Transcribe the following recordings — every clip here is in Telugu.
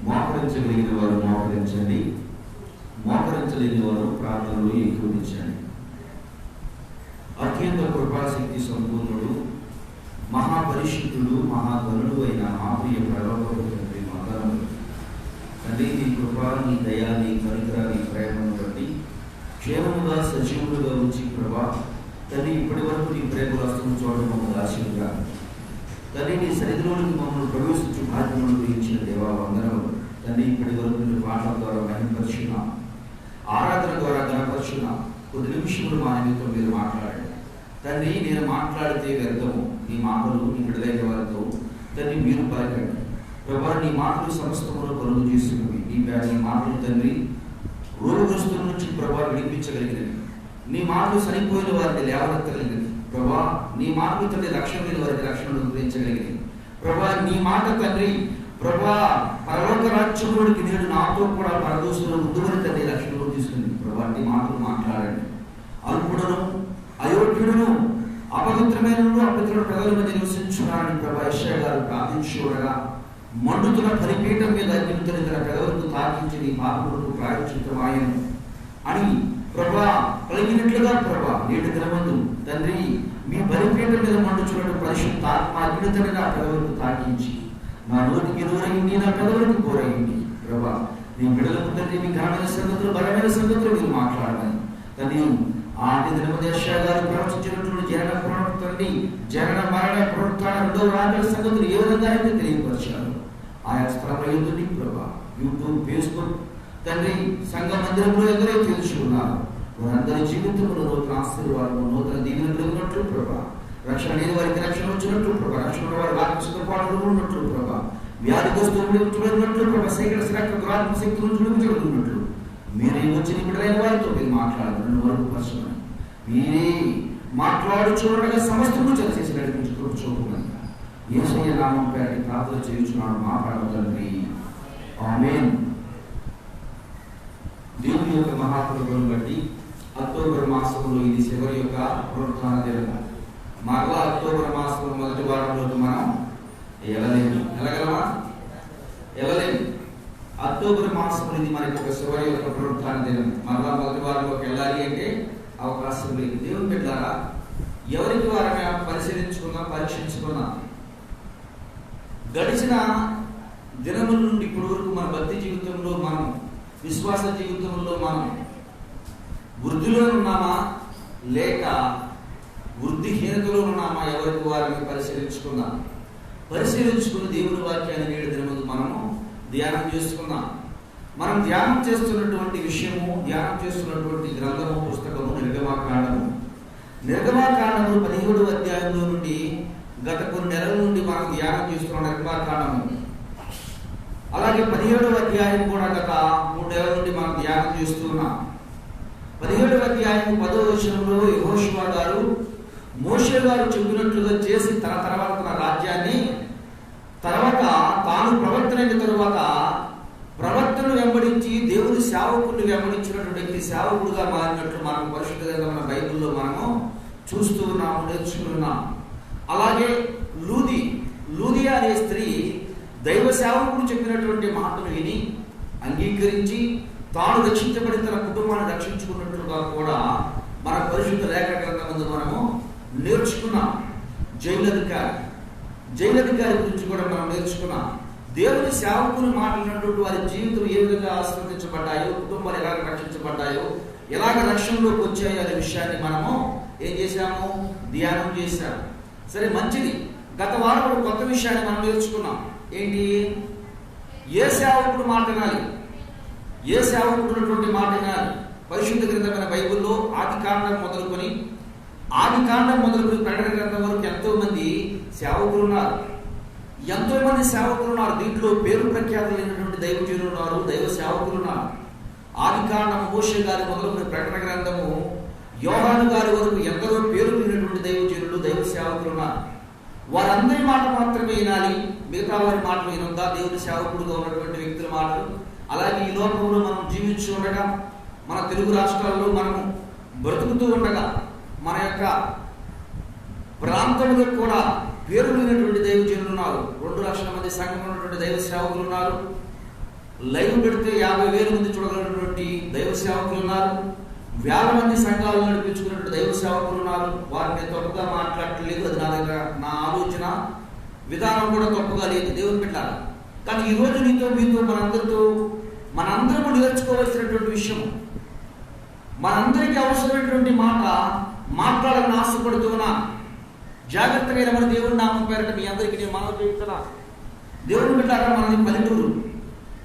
మోకరించగలిగిన వారు మోకరించండి, మోకరించలేని వారు ప్రార్థనలు ఎక్కువించండి. అత్యంత కృపాశక్తి సంపూర్ణుడు, మహాపరిశుద్ధుడు, మహాగణుడు అయిన మా ప్రియ పరలోకపు తండ్రి వందనములు. తండ్రి, నీ కృప, నీ దయ, నీ కనికర, నీ ప్రేమను బట్టి క్షేమముగా సజీవులుగా ఉంచి ప్రభా తండ్రి, ఇప్పటి వరకు నీ ప్రేమ వస్తువును చూడడం మమ్మల్ని ఆశీర్వదించగా తండ్రి, నీ సన్నిధిలోనికి మమ్మల్ని ప్రవేశించు బాధ్యతను గ్రహించిన దేవా వందనములు. తండ్రి, ఇప్పటి వరకు నీ పాటల ద్వారా మహిమపరిచిన, ఆరాధన ద్వారా ఘనపరిచిన, కొద్ది నిమిషములు మా నిమిత్తం మీరు మాట్లాడండి తండ్రి. నేను మాట్లాడితే వ్యర్థము, నీ మాటలు నీ విడుదలైన వారితో తండ్రి మీరు పలకండి ప్రభా. నీ మాటలు సమస్తములో పనులు చేస్తున్నవి. నీ మాటలు తండ్రి రోగగ్రస్తుల నుంచి ప్రభా విడిపించగలిగినవి. నీ మాటలు చనిపోయిన వారిని లేవనెత్తగలిగినవి ప్రభా. నీ మాటలు తండ్రి రక్షణ లేని వారికి రక్షణను గురించగలిగినవి ప్రభా. నీ మాట తండ్రి ప్రభా పరలోక రాజ్యంలోనికి నేడు నాతో కూడా పరదోషులు ముందుకొని తండ్రి రక్షణలో తీసుకుంది ప్రభా. నీ మాటలు మాట్లాడండి. అల్పుడను, అయోగ్యుడును, అపవిత్రమైన అపవిత్రుల ప్రజల మధ్య నివసించున్నారని ప్రభా యెషయా గారు ప్రార్థించుండగా మండుతున్న బలిపీఠం మీద అగ్నితున్న తన పెదవులకు తాకించి నీ పాపములకు ప్రాయశ్చిత్తమాయను అని ప్రభా పలికినట్లుగా ప్రభా నేటి దినమందు తండ్రి మీ బలిపీఠం మీద మండుచున్నట్టు పరిశుద్ధాత్మ అగ్నితున్న నా పెదవులకు తాకించి నా నోటికి దూరయింది, నా పెదవులకు కోరయింది ప్రభా. నీ బిడ్డలకు తండ్రి మీ ఘనమైన సంగతులు, బలమైన సంగతులు మీరు మాట్లాడాలి తండ్రి. ఆది దినమందు యెషయా గారు ప్రవచించినటువంటి జనన పునరుత్థానం, జనన మరణ పునరుత్థానం, రెండవ రాకడ సంగతులు ఏ విధంగా అయితే తెలియపరిచారు ఆయా స్థలమైంది ప్రభా. యూట్యూబ్, ఫేస్బుక్ తండ్రి సంఘ మందిరంలో ఎందరో తెలుసుకున్నారు. వారందరి జీవితంలో నూతన ఆశీర్వాదము, నూతన దీవెన కలిగినట్లు ప్రభా. రక్షణ లేని వారికి రక్షణ వచ్చినట్లు ప్రభా. రక్షణ వారి వాక్యపాఠులు ఉన్నట్లు ప్రభా. వ్యాధిగ్రస్తులు చూడనట్లు ప్రభా. సైకిల్ దురాత్మ శక్తులు చూపించగలిగినట్లు మీరే వచ్చి నిపుడైన వారితో మీరు మాట్లాడారు వరకు పరచుకుని మీరే మాట్లాడు చూడగా సమస్తము చేసి నడిపించుకో చూపుకుని యేసయ్య నామం పేరటి ప్రార్థన చేయుచున్నాడు మా పరమ తండ్రి, ఆమేన్. దేవుని యొక్క మహాకృపను బట్టి అక్టోబర్ మాసంలో ఇది చివరి యొక్క పునరుత్థాన దినం. మరలా అక్టోబర్ మాసం మొదటి వారంలోకి మనం వెళ్ళగలమా? వెళ్ళలేము. అక్టోబర్ మాసం ఇది మనకి ఒక చివరి యొక్క పునరుత్థాన దినం. మరలా మొదటి వారంలోకి వెళ్ళాలి అంటే అవకాశం లేదు. దేవుని బిడ్డలారా, ఎవరికి వారిని పరిశీలించుకున్నా, పరీక్షించుకున్నా గడిచిన దినముల నుండి ఇప్పటి వరకు మన భక్తి జీవితంలో, మనం విశ్వాస జీవితంలో మనం వృద్ధిలో ఉన్నామా లేక వృద్ధిహీనతలో ఉన్నామా? ఎవరికి వారిని పరిశీలించుకుని దేవుని వాక్యాన్ని నేడు దినములు మనము ధ్యానం చేసుకున్నాం. మనం ధ్యానం చేస్తున్నటువంటి విషయము, ధ్యానం చేస్తున్నటువంటి గ్రంథము, పుస్తకము నిర్గమాకాండము. నిర్గమాకాండము 17వ అధ్యాయంలో నుండి గత కొన్ని నెలల నుండి మనం ధ్యానం చేస్తున్నాం నిర్గమాకాండము. అలాగే 17వ అధ్యాయం కూడా గత 3 నెలల నుండి మనం ధ్యానం చేస్తున్నాం. 17వ అధ్యాయం 10వ వచనంలో యెహోషువ గారు మోషే గారు చెప్పినట్లుగా చేసి తన తర్వాత తన రాజ్యాన్ని తర్వాత తాను ప్రవర్తన తరువాత ప్రవర్తనను వెంబడించి దేవుని సేవకుడిని వెంబడించినటువంటి వ్యక్తి సేవకుడుగా మారినట్లు మనం పరిశుద్ధ గ్రంథమైన బైబిల్లో మనము చూస్తూ ఉన్నాము, నేర్చుకున్నాం. అలాగే లూదియా అనే స్త్రీ దైవ సేవకుడు చెప్పినటువంటి మాటలు విని అంగీకరించి తాను రక్షించబడి తన కుటుంబాన్ని రక్షించుకున్నట్లుగా కూడా మన పరిశుద్ధ లేఖ గ్రంథమందు మనము నేర్చుకున్నాం. జైలధికారి గురించి కూడా మనం నేర్చుకున్నాం. దేవుని సేవకులు మాట్లాడినటువంటి వారి జీవితం ఏ విధంగా ఆస్వాదించబడ్డాయో, కుటుంబాలు ఎలాగ రక్షించబడ్డాయో, ఎలాగ రక్షణలోకి వచ్చాయో అనే విషయాన్ని మనము ఏం చేశాము? ధ్యానం చేశాము. సరే, మంచిది. గత వారం కొత్త విషయాన్ని మనం నేర్చుకున్నాం. ఏంటి? ఏ సేవకుడు మాట వినాలి, ఏ సేవకుడు ఉన్నటువంటి మాట వినాలి. పరిశుద్ధ గ్రంథమైన బైబిల్లో ఆది కాండం మొదలుకొని ప్రకటన గ్రంథం వరకు ఎంతో మంది సేవకులు ఉన్నారు. దీంట్లో పేరు ప్రఖ్యాతులు లేనటువంటి దైవజనులు ఉన్నారు, దైవ సేవకులు ఉన్నారు. ఆది కాండం మోషే గారి మొదలుకొని ప్రకటన గ్రంథము యోహాను గారి వరకు ఎందరో పేరు లేనటువంటి దైవజనులు, దైవ సేవకులు ఉన్నారు. వారందరి మాట మాత్రమే వినాలి, మిగతా వారి మాటలు వినొద్దా? దేవుని సేవకుడుగా ఉన్నటువంటి వ్యక్తుల మాటలు. అలాగే ఈ లోకంలో మనం జీవించి ఉండగా, మన తెలుగు రాష్ట్రాల్లో మనము బ్రతుకుతూ ఉండగా, మన యొక్క ప్రాంతంలో కూడా పేరు లేనటువంటి దైవజనులు ఉన్నారు. 2 లక్షల మంది సంఘం ఉన్నటువంటి దైవ సేవకులు ఉన్నారు. లైవ్ పెడితే 50,000 మంది చూడగలిగినటువంటి దైవ సేవకులు ఉన్నారు. వేల మంది సంఘాలు నడిపించుకున్నటువంటి దైవ సేవకులు ఉన్నారు. వారిని తప్పుగా మాట్లాడట్లేదు. అది నా దగ్గర నా ఆలోచన విధానం కూడా తప్పుగా లేదు, దేవుని పెట్టాలి. కానీ ఈరోజు మీతో మనందరము నేర్చుకోవాల్సినటువంటి విషయం, మనందరికీ అవసరమైనటువంటి మాట మాట్లాడాలని ఆశపడుతున్నా. జాగ్రత్తగా మన దేవుని నామం పేరట మీ అందరికీ నేను మనవి చేస్తున్నా. దేవుని పెట్టారా, మనది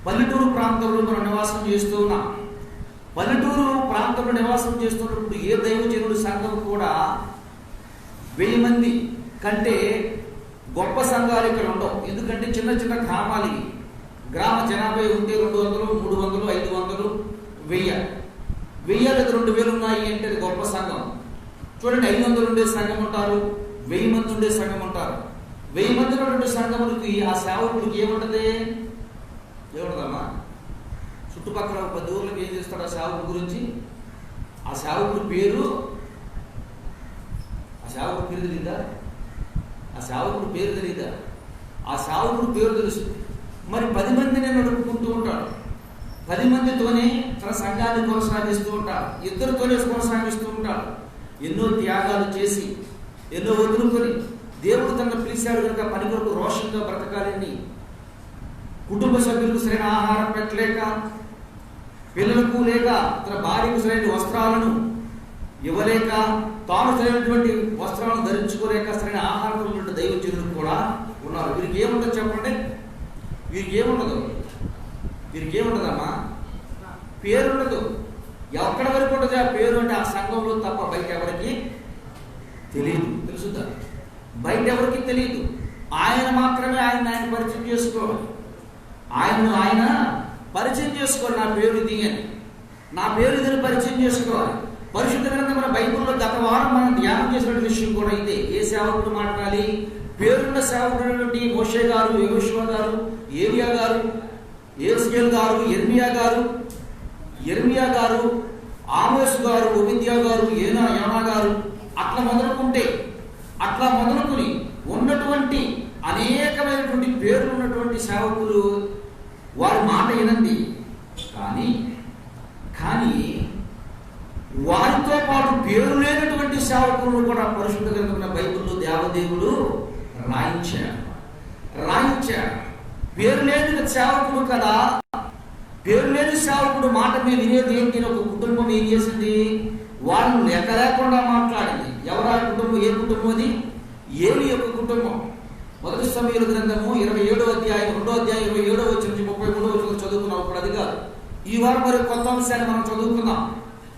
పల్లెటూరు ప్రాంతంలో మనం నివాసం చేస్తూ ఉన్నాం. పల్లెటూరు ప్రాంతంలో నివాసం చేస్తున్నప్పుడు ఏ దైవజనుడు సంఘం కూడా 1000 మంది కంటే గొప్ప సంఘాలు ఇక్కడ ఉండవు. ఎందుకంటే చిన్న చిన్న గ్రామాలు, గ్రామ జనాభా ఉంటే 200, 300, 500, 1000 లేదా 2000 ఉన్నాయి అంటే అది గొప్ప సంఘం. చూడండి, 500 ఉండే సంఘం ఉంటారు, 1000 మంది ఉండే సంఘం ఉంటారు. 1000 మంది ఉన్నటువంటి సంఘములకి ఆ సేవకుడికి ఏముంటది? ఏముండదమ్మా? చుట్టుపక్కల 10 ఊర్లకు ఏం చేస్తాడు ఆ సేవకుడి గురించి? ఆ సేవకుడి పేరు తెలీదా? ఆ సేవకుడి పేరు తెలీదా? ఆ సేవకుడి పేరు తెలుసు. మరి 10 మందిని నడుపుకుంటూ ఉంటాడు. 10 మందితోనే తన సంఘాన్ని కొనసాగిస్తూ ఉంటాడు. 2తోనే కొనసాగిస్తూ ఉంటాడు. ఎన్నో త్యాగాలు చేసి, ఎన్నో వదులుకొని దేవుడు తనను పిలిచాడు కనుక పని కొరకు రోషంగా బ్రతకాలని, కుటుంబ సభ్యులకు సరైన ఆహారం పెట్టలేక, పిల్లలకు లేక తన భార్యకు సరైన వస్త్రాలను ఇవ్వలేక, తాను సరైనటువంటి వస్త్రాలను ధరించుకోలేక సరైన ఆహారం ఉన్నటువంటి దైవజనులు కూడా ఉన్నారు. వీరికి ఏముండదు చెప్పండి? వీరికి ఏముండదమ్మా? పేరు ఉండదు. ఎక్కడ వరకు ఉంటుంది ఆ పేరు అంటే ఆ సంఘంలో తప్ప బయట ఎవరికి తెలియదు. తెలుసుదా? బయట ఎవరికి తెలియదు. ఆయన మాత్రమే ఆయన పరిచయం చేసుకోవాలి. ఆయన పరిచయం చేసుకోవాలి. నా పేరు ఇది అని, నా పేరు ఇదని పరిచయం చేసుకోవాలి. పరిశుద్ధ గ్రంథం మన బైబిల్లో గత వారం మనం ధ్యానం చేసిన విషయం కూడా ఇదే. ఏ సేవకుడు మాట్లాడాలి? పేరున్న సేవకుడు మోషే గారు, యెహోషువ గారు, ఏలియా గారు, యేస్కేల్ గారు, యెర్మియా గారు, ఆమోసు గారు, ఓబద్యా గారు, యోనా గారు, అట్లా మొదలుకొని ఉన్నటువంటి అనేకమైనటువంటి పేర్లు ఉన్నటువంటి సేవకులు వారి మాట వినండి. కానీ వారితో పాటు పేరు లేనటువంటి సేవకులను కూడా పరిశుద్ధ గ్రంథమైన బైబిల్లో దేవదేవుడు రాయించాడు. పేరు లేని సేవకుడు కదా, పేరు లేని సేవకుడు మాట మీద వినేది ఏంటి? ఒక కుటుంబం ఏం చేసింది? వాళ్ళని లెక్క లేకుండా మాట్లాడింది. ఎవరా కుటుంబం? ఏ కుటుంబం అది? ఏలి యొక్క కుటుంబం. 1 సమూయేలు గ్రంథము 27వ అధ్యాయం 2వ అధ్యాయం 27వ వచనం నుంచి 33వ వచనం చదువుకున్నాం. ఇప్పుడు అది కాదు. ఈ వారం మరి కొత్త అంశాన్ని మనం చదువుకుందాం.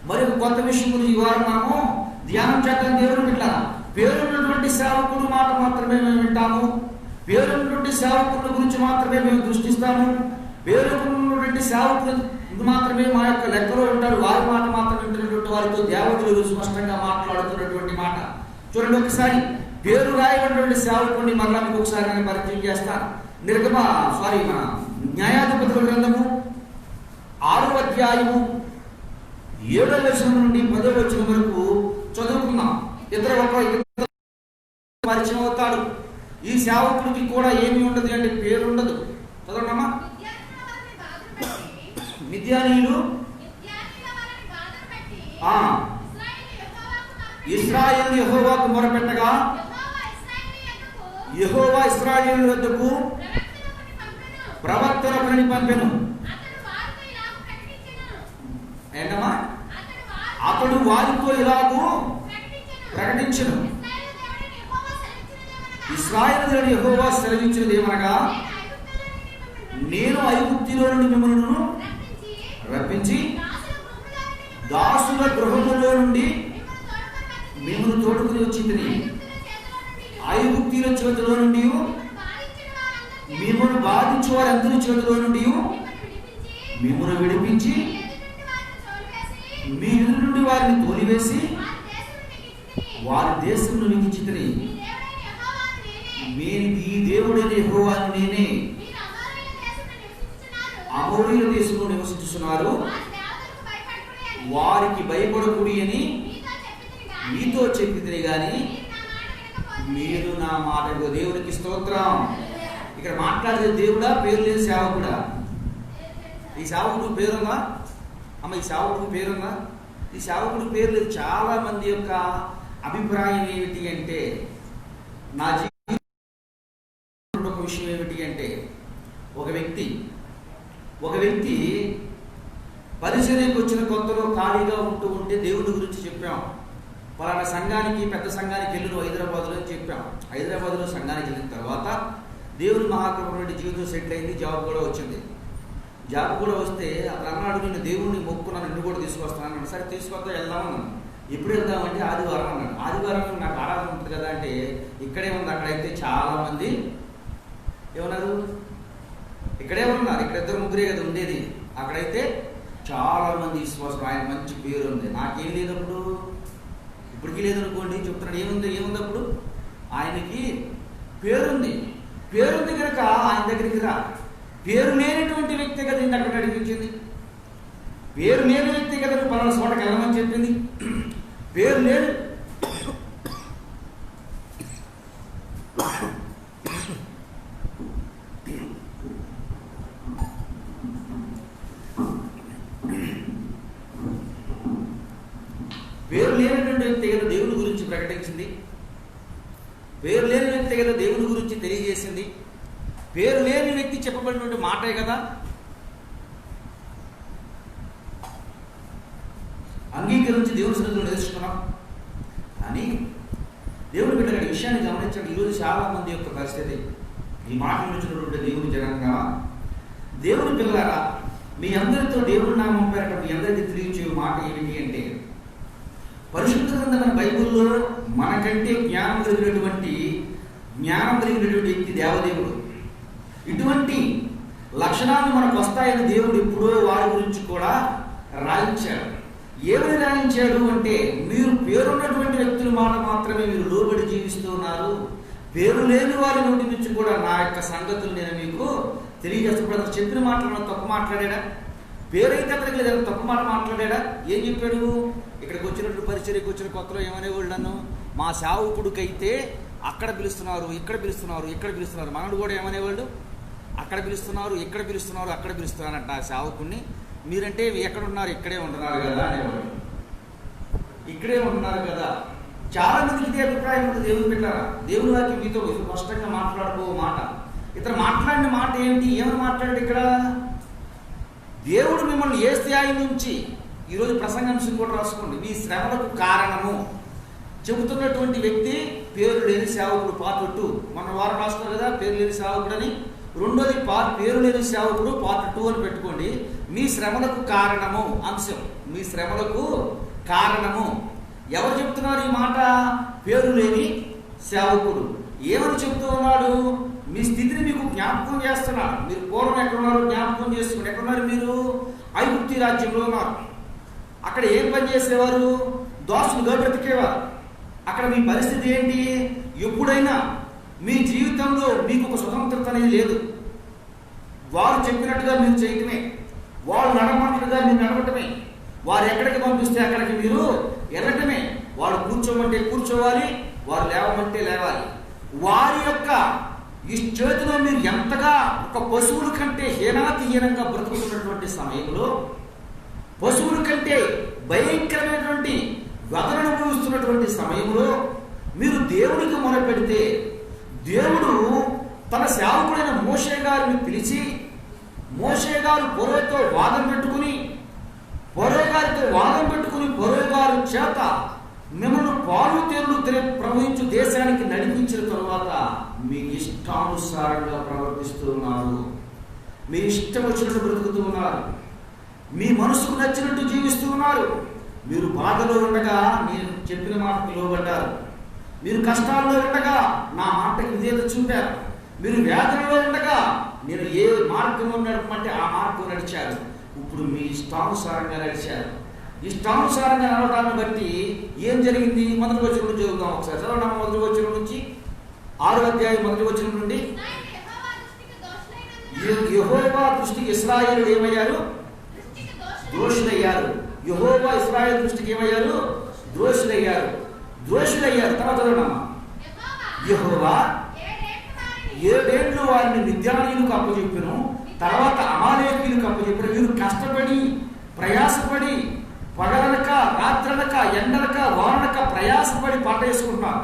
మరి కొత్త విషయం గురించి ఈ వారం మనము ధ్యానం చేద్దాం. దేవుని బిడ్డలారా, పేరున్నటువంటి సేవకుడు మాట మాత్రమే మేము వింటాము. పేరున్నటువంటి సేవకుల గురించి మాత్రమే మేము దృష్టిస్తాము. పేరున్నటువంటి సేవకులు మాత్రమే మా యొక్క లెక్కలో ఉంటారు. వారి మాట మాత్రం వింటున్నటువంటి వారితో దేవతలు స్పష్టంగా మాట్లాడుతున్నటువంటి మాట. చూడండి, ఒకసారి పేరు రాయబడినటువంటి సేవకుడిని మరలా మీకు ఒకసారి నేను పరిచయం చేస్తాను. మన న్యాయాధిపతుల గ్రంథము 6వ అధ్యాయము 7వ వచనం నుండి 10వ వచనం వరకు చదువుకున్నాం. ఇద్దరు పరిచయం అవుతాడు. ఈ సేవకుడికి కూడా ఏమి ఉండదు అంటే పేరు ఉండదు. చదవమ్మా. మిద్యానీయులు ఇశ్రాయేలు యెహోవాకు మొరపెట్టగా యెహోవా ఇశ్రాయేలు వద్దకు ప్రవక్తలను పంపెను. ఏంటమ్మా? అతడు వారితో ఇలాగూ ప్రకటించెను. ఇశ్రాయేలు దేవుడు యెహోవా సెలవిచ్చినది ఏమనగా, నేను ఐగుప్తులో నుండి మిమ్మల్ని రప్పించి దాసుల గృహములో నుండి మిమ్మల్ని తోడుకుని వచ్చింది. ఐగుప్తుల చేతిలో నుండి, మిమ్మల్ని బాధించే వారందరి చేతిలో నుండి మిమ్మల్ని విడిపించి మీ ఇల్లు నుండి వారిని తోలివేసి వారి దేశంలో మీకు ఇచ్చితిని. ఈ దేవుడైన యెహోవాను నేనే. అమోరీయుల దేశంలో నివసించుతున్నారు, వారికి భయపడకూడి అని మీతో చెప్పితే గాని మీరు నా మాట. దేవునికి స్తోత్రం. ఇక్కడ మాట్లాడితే దేవుడా, పేరు లేని సేవకుడా? ఈ సేవకుడు పేరుందా అమ్మ? ఈ సేవకుడు పేరుందా? ఈ సేవకుడి పేరు లేదు. చాలా మంది యొక్క అభిప్రాయం ఏమిటి అంటే, నా జీవితంలో ఒక విషయం ఏమిటి అంటే, ఒక వ్యక్తి పరిచర్యకు వచ్చిన కొత్తలో ఖాళీగా ఉంటే దేవుడి గురించి చెప్పాం. పలానా సంఘానికి, పెద్ద సంఘానికి వెళ్ళిన హైదరాబాద్లో చెప్పాం. హైదరాబాద్లో సంఘానికి వెళ్ళిన తర్వాత దేవుని మహాకృప జీవితం సెటిల్ అయింది. జాబ్ కూడా వచ్చింది. జాబ్ కూడా వస్తే అతను అన్నాడు, నేను దేవుడిని మొక్కున్నాను, నిన్ను కూడా తీసుకొస్తాను. సరే తీసుకొస్తా, వెళ్దామన్నాను. ఎప్పుడు వెళ్దామంటే ఆదివారం అన్నాడు. ఆదివారం నాకు ఆరాధన ఉంటుంది కదా అంటే, ఇక్కడే ఉంది. అక్కడైతే చాలా మంది ఏమన్నారు, ఇక్కడే ఉన్నారు. ఇక్కడ 2-3 కదా ఉండేది. అక్కడైతే చాలా మంది విశ్వాసం. ఆయన మంచి పేరు ఉంది. నాకేం లేదప్పుడు, ఇప్పటికీ లేదనుకోండి. చెప్తున్నాడు ఏముంది అప్పుడు? ఆయనకి పేరుంది కనుక ఆయన దగ్గరికి రా. పేరు లేనటువంటి వ్యక్తి కదా ఇంత అక్కడ నడిపించింది. పేరు లేని వ్యక్తి కదా పలానా చోటకి వెళ్ళమని చెప్పింది. పేరు లేని లేనటువంటి వ్యక్తి కదా దేవుని గురించి ప్రకటించింది. పేరు లేని వ్యక్తి కదా దేవుని గురించి తెలియజేసింది. పేరు లేని వ్యక్తి చెప్పబడినటువంటి మాటే కదా అంగీకరించి దేవుని సన్నిధిలో నేర్చుకున్నాం. కానీ దేవుని బిడ్డల విషయాన్ని గమనించండి. ఈరోజు చాలా మంది యొక్క పరిస్థితి, ఈ మాటలు వచ్చినటువంటి దేవుని జనంగా, దేవుని పిల్లలారా, మీ అందరితో దేవుని నామం పేరట మీ అందరికీ తెలియచే మాట ఏమిటి అంటే, పరిశుద్ధ గ్రంథమైన బైబిల్లో మనకంటే జ్ఞానం కలిగినటువంటి వ్యక్తి దేవదేవుడు. ఇటువంటి లక్షణాలు మనకు వస్తాయని దేవుడు ఎప్పుడో వారి గురించి కూడా రాయించాడు. ఏమని రాయించాడు అంటే, మీరు పేరున్నటువంటి వ్యక్తుల మాట మాత్రమే మీరు లోబడి జీవిస్తూ ఉన్నారు. పేరు లేని వారి నోటి నుంచి కూడా నా యొక్క సంగతులు నేను మీకు తెలియజేస్తున్నప్పుడు అతను చెప్పిన మాటలను తప్పు మాట్లాడాడా? పేరైతే అతనికి లేదా తప్పు మాట మాట్లాడాడా? ఏం చెప్పాడు? ఇక్కడికి వచ్చినట్టు పరిచర్యకు వచ్చిన కొత్తలో ఏమనేవాళ్ళు నన్ను, మా సేవకుడికైతే అక్కడ పిలుస్తున్నారు, ఇక్కడ పిలుస్తున్నారు. మనడు కూడా ఏమనేవాళ్ళు, అక్కడ పిలుస్తున్నారు, ఇక్కడ పిలుస్తున్నారు, అక్కడ పిలుస్తున్నారంట ఆ సేవకుడిని. మీరంటే ఎక్కడున్నారు? ఇక్కడే ఉంటున్నారు కదా అనేవాడు. ఇక్కడే ఉంటున్నారు కదా. చాలా మందికి ఇదే అభిప్రాయం ఉంటుంది. దేవుని పెట్టారా, దేవుని వారికి మీతో స్పష్టంగా మాట్లాడుకో మాట. ఇతను మాట్లాడిన మాట ఏంటి? ఏమని మాట్లాడాడు ఇక్కడ? దేవుడు మిమ్మల్ని ఏ స్థాయి నుంచి, ఈరోజు ప్రసంగాంశం కూడా రాసుకోండి, మీ శ్రమలకు కారణము చెబుతున్నటువంటి వ్యక్తి పేరు లేని సేవకుడు పార్ట్ 2. మన వారు రాస్తారు కదా పేరు లేని సేవకుడు అని. రెండోది పేరు లేని సేవకుడు పార్ట్ 2 అని పెట్టుకోండి. మీ శ్రమలకు కారణము అంశం. మీ శ్రమలకు కారణము ఎవరు చెప్తున్నారు ఈ మాట? పేరు లేని సేవకుడు. ఏమని చెప్తూ ఉన్నాడు? మీ స్థితిని మీకు జ్ఞాపకం చేస్తున్నాడు. మీరు పూర్వం ఎక్కడున్నారో జ్ఞాపకం చేసుకుని, ఎక్కడున్నారు మీరు? ఐగుప్తు రాజ్యంలో ఉన్నారు. అక్కడ ఏం పని చేసేవారు? దోషులుగా బ్రతికేవారు. అక్కడ మీ పరిస్థితి ఏంటి? ఎప్పుడైనా మీ జీవితంలో మీకు ఒక స్వతంత్రత అనేది లేదు. వారు చెప్పినట్టుగా మీరు చేయటమే, వారు నడమంటుగా మీరు నడవటమే, వారు ఎక్కడికి పంపిస్తే అక్కడికి మీరు వెళ్ళటమే. వారు కూర్చోమంటే కూర్చోవాలి, వారు లేవమంటే లేవాలి. వారి యొక్క ఈ చేతిలో మీరు ఎంతగా ఒక పశువుల కంటే హీనంగా బ్రతుకుతున్నటువంటి సమయంలో, పశువుల కంటే భయంకరమైనటువంటి వ్యధను అనుభవిస్తున్నటువంటి సమయంలో మీరు దేవుడికి మొరపెడితే, దేవుడు తన సేవకుడైన మోషే గారిని పిలిచి, మోషే గారు ఫరోతో వాదం పెట్టుకుని ఫరో గారి చేత మిమ్మల్ని పాలు తేళ్లు ప్రవహించు దేశానికి నడిపించిన తరువాత మీ ఇష్టానుసారంగా ప్రవర్తిస్తున్నారు. మీ ఇష్టం వచ్చినట్టు బ్రతుకుతూ ఉన్నారు. మీ మనసుకు నచ్చినట్టు జీవిస్తూ ఉన్నారు. మీరు బాధలో ఉండగా నేను చెప్పిన మాటకు లోబడ్డారు. మీరు కష్టాల్లో ఉండగా నా మాటకి విధేయత చూపారు. మీరు వేదనలో ఉండగా నేను ఏ మార్గం నడపమంటే ఆ మార్గం నడిచారు. ఇప్పుడు మీ ఇష్టానుసారంగా నడిచారు. ఇష్టానుసారంగా నడవడాన్ని బట్టి ఏం జరిగింది? మొదటి వచనం నుంచి చదువుదాం ఒకసారి. చదవడం మొదటి వచనం నుంచి 6వ అధ్యాయం మొదటి వచనం నుండి. యెహోవా దృష్టికి ఇశ్రాయేలు ఏమయ్యారు? దోషులయ్యారు. యెహోవా ఇశ్రాయేలు దృష్టికి ఏమయ్యారు? దోషులయ్యారు. తర్వాత చదవడమ్మా. యెహోవా 7 ఏళ్ళు వారిని మిద్యానీయులకు అప్పచెప్పెను. తర్వాత అమాలేకీయులు వీరికి అప్పచెప్పారు. వీరు కష్టపడి ప్రయాసపడి పగలనక రాత్రనక ఎండనక వానక ప్రయాసపడి పంట వేసుకుంటున్నారు.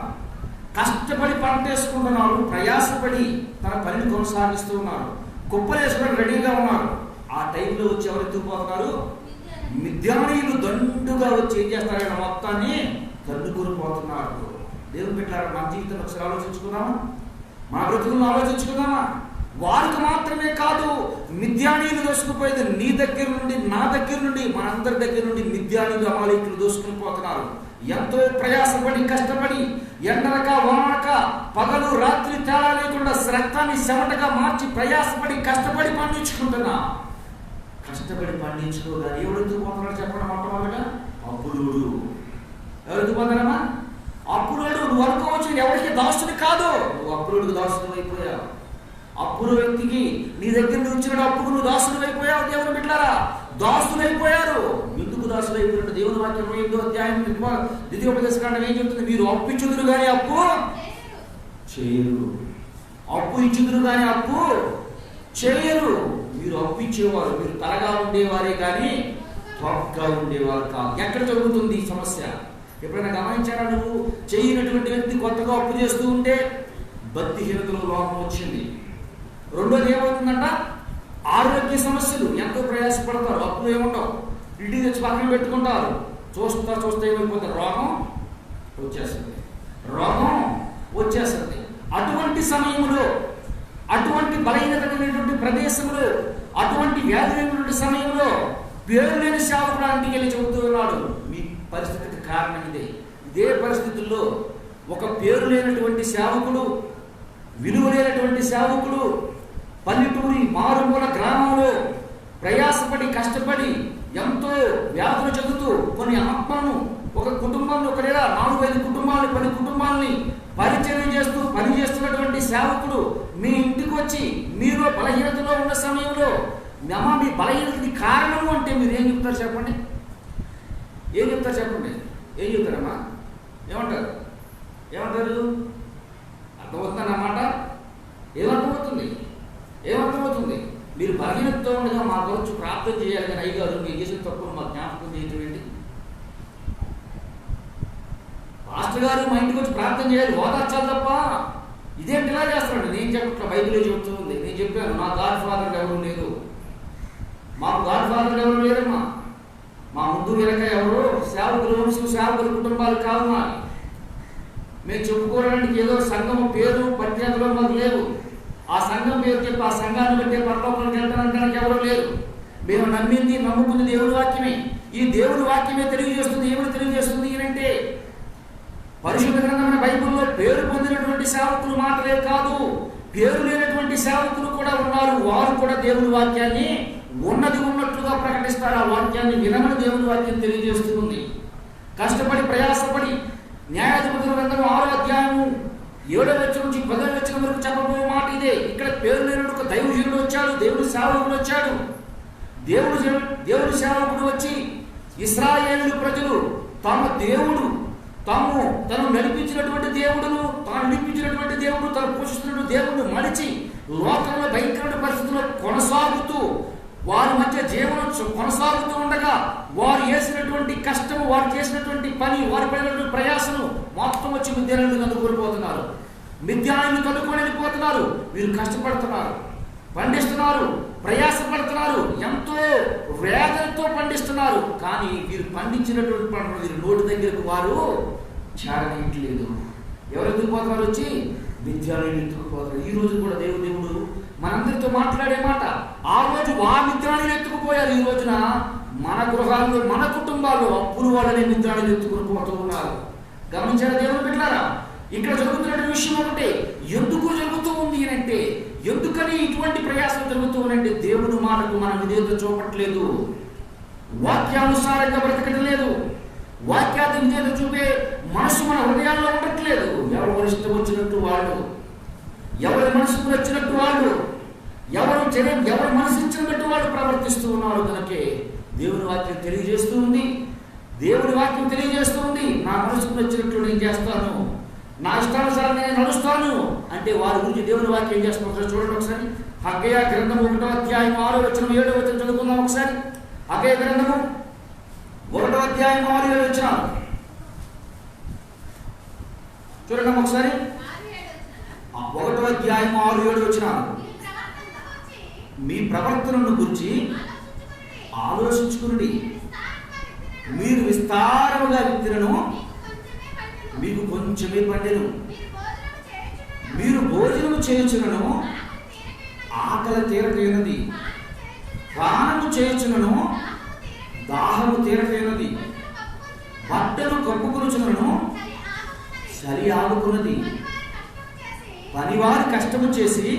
కష్టపడి పంట వేసుకుంటున్నారు, ప్రయాసపడి తన పనిని కొనసాగిస్తూ ఉన్నారు. కుప్పలు వేసుకొని రెడీగా ఉన్నారు. ఆ టైంలో వచ్చి ఎవరు ఎత్తుకుపోతున్నారు? మిద్యానీయులు దండుగా వచ్చి ఏం చేస్తారో మొత్తాన్ని దండుకూరిపోతున్నారు. దేవుని పెట్టారు. మన జీవితంలో ఒకసారి ఆలోచించుకున్నామా? మన బ్రతుకులను ఆలోచించుకుందామా? వారికి మాత్రమే కాదు, మిద్యానీయులు దోసుకుపోయేది నీ దగ్గర నుండి, నా దగ్గర నుండి, మనందరి దగ్గర నుండి మిద్యానీయులు అమాలేకులు దోసుకుని పోతున్నారు. ఎంతో ప్రయాసపడి కష్టపడి ఎండనక వానక పగలు రాత్రి తేడా లేకుండా రక్తాన్ని చెమటగా మార్చి ప్రయాసపడి కష్టపడి పండించుకుంటున్నా. కష్టపడి పండించుకోగానే ఎవరు ఎందుకు పోతున్నాడు చెప్పండి? మొట్టమొదటిగా అప్పులోడు. ఎవరు ఎందుకు పోతారమ్మా? అప్పులోడు. నువ్వు అనుకోవచ్చు ఎవరికి దాసుని కాదు, నువ్వు అప్పులోడికి దాసుని అయిపోయావు. అప్పుడు వ్యక్తికి నీ దగ్గర నుంచి వచ్చిన అప్పుకు నువ్వు దాసులు అయిపోయావు. దేవుని బిడ్డలారా, దాసులు అయిపోయారు. ఎందుకు దాసులు అయిపోయారు? దేవుని వాక్యం 8వ అధ్యాయం ద్వితీయోపదేశకాండం ఏం చెప్తుంది? మీరు అప్పు ఇచ్చుదురు కానీ అప్పు చేయరు. అప్పు ఇచ్చుదురు కానీ అప్పు చేయరు. మీరు అప్పు ఇచ్చేవారు, మీరు తలగా ఉండేవారే కానీ త్వరగా ఉండేవారు కాదు. ఎక్కడ జరుగుతుంది ఈ సమస్య? ఎప్పుడైనా గమనించారా? నువ్వు చేయనటువంటి వ్యక్తి కొత్తగా అప్పు చేస్తూ ఉంటే భక్తిహీనతలో లోపం వచ్చింది. రెండోది ఏమవుతుందంట? ఆరోగ్య సమస్యలు. ఎంతో ప్రయాసపడతారు, అప్పులు ఏముండవు, ఇంటికి తెచ్చి పక్కన పెట్టుకుంటారు. చూస్తే ఏమైపోతారు? రోగం వచ్చేస్తుంది. అటువంటి సమయంలో, అటువంటి బలహీనత కలిగినటువంటి ప్రదేశంలో, అటువంటి వ్యాధి లేనటువంటి సమయంలో పేరు లేని సేవకుడు ఇంటికి వెళ్ళి చెబుతూ ఉన్నాడు, మీ పరిస్థితికి కారణం ఇదే పరిస్థితుల్లో ఒక పేరు లేనటువంటి సేవకుడు, విలువ లేనటువంటి సేవకుడు పల్లెటూరి మారుమూల గ్రామంలో ప్రయాసపడి కష్టపడి ఎంతో వ్యాధులు చెందుతూ కొన్ని ఆత్మలను, ఒక కుటుంబంలో ఒక లేదా 4-5 కుటుంబాలు 10 కుటుంబాలని పరిచయం చేస్తూ పనిచేస్తున్నటువంటి సేవకుడు మీ ఇంటికి వచ్చి మీరు బలహీనతలో ఉన్న సమయంలో మీ బలహీనతకి కారణము అంటే మీరు ఏం చెప్తారు చెప్పండి? ఏం చెప్తారమ్మా? ఏమంటారు? అర్థమవుతుందన్నమాట? ఏమర్థమవుతుంది? మీరు బలహీనతతో ఉండగా మా గురించి ప్రార్థన చేయాలి కానీ అయ్యగారు మీరు చేసిన తప్పును మా జ్ఞాపకం చేయటం ఏంటి? పాస్టర్ గారు మా ఇంటికి వచ్చి ప్రార్థన చేయాలి, ఓదార్చాలి తప్ప ఇదేంటి ఇలా చేస్తున్నాడు? నేను చెప్పట్లా, బైబిలే చెబుతూ ఉంది. నేను చెప్పాను, నా గాడ్ ఫాదర్లు ఎవరు లేరు, మాకు గాడ్ ఫాదర్లు ఎవరు లేరమ్మా. మా ముందు వెనక ఎవరు సేవకుల కుటుంబాలు కావు. మేము చెప్పుకోవడానికి ఏదో సంఘం పేరు పట్టినలో మాకు లేవు. ఆ సంఘం పేరు చెప్పి ఆ సంఘాన్ని బట్టి పరలోకంలోకి వెళ్ళడానికి ఎవరు లేరు. మేము నమ్ముకున్న దేవుడి వాక్యమే. ఈ దేవుడి వాక్యమే తెలియజేస్తుంది. ఏమని తెలియజేస్తుంది అంటే పరిశుద్ధ గ్రంథమైన బైబిల్లో పేరు పొందినటువంటి సేవకులు మాత్రమే కాదు, పేరు లేనటువంటి సేవకులు కూడా ఉన్నారు. వారు కూడా దేవుడి వాక్యాన్ని ఉన్నది ఉన్నట్లుగా ప్రకటిస్తారు. ఆ వాక్యాన్ని వినమని దేవుడి వాక్యం తెలియజేస్తుంది. కష్టపడి ప్రయాసపడి న్యాయాధిపతుల గ్రంథం 6వ అధ్యాయము 7వ వచనం నుంచి 10వ వచనం వరకు చెప్పబోయే మాట ఇదే. ఇక్కడ పేరు లేని ఒక దైవజనుడు వచ్చాడు, దేవుడి సేవకుడు వచ్చాడు. దేవుడి సేవకుడు వచ్చి ఇశ్రాయేలు ప్రజలు తను నడిపించినటువంటి దేవుడును, తను పోషిస్తున్న దేవుడు మడిచి లోకంలో భయంకరమైన పరిస్థితుల్లో కొనసాగుతూ వారి మధ్య జీవనం కొనసాగుతూ ఉండగా వారు చేసినటువంటి కష్టము, వారు చేసినటువంటి పని, వారి పడినటువంటి ప్రయాసను మొత్తం వచ్చి మిద్యానీయులు కనుక్కోలిపోతున్నారు. మిద్యానీయులు కనుక్కొని వెళ్ళిపోతున్నారు. వీరు కష్టపడుతున్నారు, పండిస్తున్నారు, ప్రయాసపడుతున్నారు, ఎంతో వేదనతో పండిస్తున్నారు. కానీ వీరు పండించినటువంటి పంటలు వీరు నోటి దగ్గరకు వారు చేరనీయట్లేదు. ఎవరు ఎత్తుకుపోతున్నారు? వచ్చి మిద్యానీయులు ఎత్తుకుపోతున్నారు. ఈ రోజు కూడా దేవుడు మనందరితో మాట్లాడే మాట. ఆ రోజు ఆ మిద్యానీయులు ఎత్తుకుపోయారు. ఈ రోజున మన గృహాల్లో, మన కుటుంబాల్లో అప్పులు వాళ్ళని మిద్యానీయులు ఎత్తుకుని పోతూ ఉన్నారు. గమనించారా దేవుని బిడ్డలారా? ఇక్కడ జరుగుతున్న విషయం ఒకటే. ఎందుకు జరుగుతూ ఉంది అంటే, ఎందుకని ఇటువంటి ప్రయాసం జరుగుతూ ఉందంటే దేవుని మాటకు మనం విధేయత చూపట్లేదు, వాక్యానుసారంగా బ్రతకటం లేదు, వాక్యాన్ని విధేయత చూపే మనసు మన హృదయాల్లో ఉండట్లేదు. ఎవరు ఇష్టం వచ్చినట్టు వాళ్ళు, ఎవరి మనసుకు నచ్చినట్టు వాళ్ళు, ఎవరు మనసు ఇచ్చినట్టు వాళ్ళు ప్రవర్తిస్తూ ఉన్నారు. కనుకే దేవుని వాక్యం తెలియజేస్తూ ఉంది. నా మనసుకు నచ్చినట్లు నేను చేస్తాను, నా ఇష్టానుసారం నేను నడుస్తాను అంటే వారి గురించి దేవుని వాక్యం ఏం చేస్తున్నారు చూడండి ఒకసారి. హగ్గయ గ్రంథము 1వ అధ్యాయం 6వ వచనం 7వ వచనం చదువుకుందాం ఒకసారి. హగ్గయ గ్రంథము 1వ అధ్యాయం 6 7 వచనాలు చూడండి ఒకసారి. 1వ అధ్యాయం 6 7 వచనాలు. మీ ప్రవర్తనను గురించి ఆలోచించుకునుడి. మీరు విస్తారముగా విత్తినను మీకు కొంచెమే పండెను. మీరు భోజనము చేయుచునను ఆకలి తీరకైనది. పానము చేయుచునను దాహము తీరకైనది. బట్టలు కప్పుకొనుచునను చలి ఆగుకున్నది. పనివారి కష్టము చేసి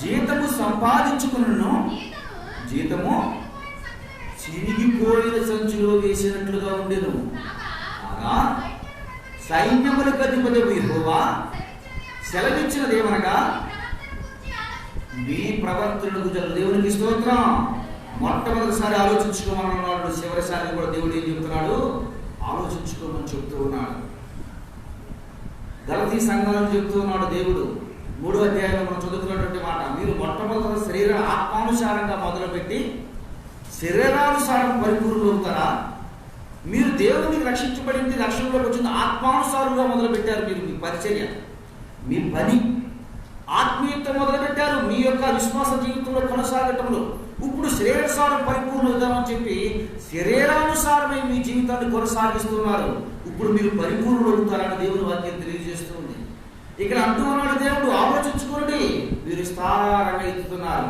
జీతము సంపాదించుకున్నను జీతము చిరిగిపోయిన సంచులో వేసినట్లుగా ఉండెను. కాగా సైన్యములకు అధిపతి యెహోవా సెలవిచ్చినదేమనగా మీ ప్రవర్తనకు దేవునికి స్తోత్రం. మొట్టమొదటిసారి ఆలోచించుకోమన్నాడు, చివరిసారి కూడా దేవుడు ఏం చెబుతున్నాడు? ఆలోచించుకోమని చెప్తూ ఉన్నాడు. గలతీ సంఘాలను చెప్తూ ఉన్నాడు దేవుడు. 3వ అధ్యాయంలో మనం చదువుతున్నటువంటి మాట, మీరు మొట్టమొదటి శరీర ఆత్మానుసారంగా మొదలుపెట్టి శరీరానుసారం పరిపూర్ణులు అవుతారా? మీరు దేవునికి రక్షించబడింది, రక్షణలోకి వచ్చింది ఆత్మానుసారంగా మొదలుపెట్టారు. మీరు మీ పరిచర్య, మీ పని ఆత్మీయత మొదలుపెట్టారు. మీ యొక్క విశ్వాస జీవితంలో కొనసాగటంలో ఇప్పుడు శరీరానుసారం పరిపూర్ణులుదామని చెప్పి శరీరానుసారమై మీ జీవితాన్ని కొనసాగిస్తున్నారు. ఇప్పుడు మీరు పరిపూర్ణులు అవుతారని దేవుని వాక్యం తెలియజేస్తుంది. ఇక్కడ అంటూ ఉన్నాడు దేవుడు, ఆలోచించుకోండి. మీరు విస్తారంగా ఎత్తుతున్నారు,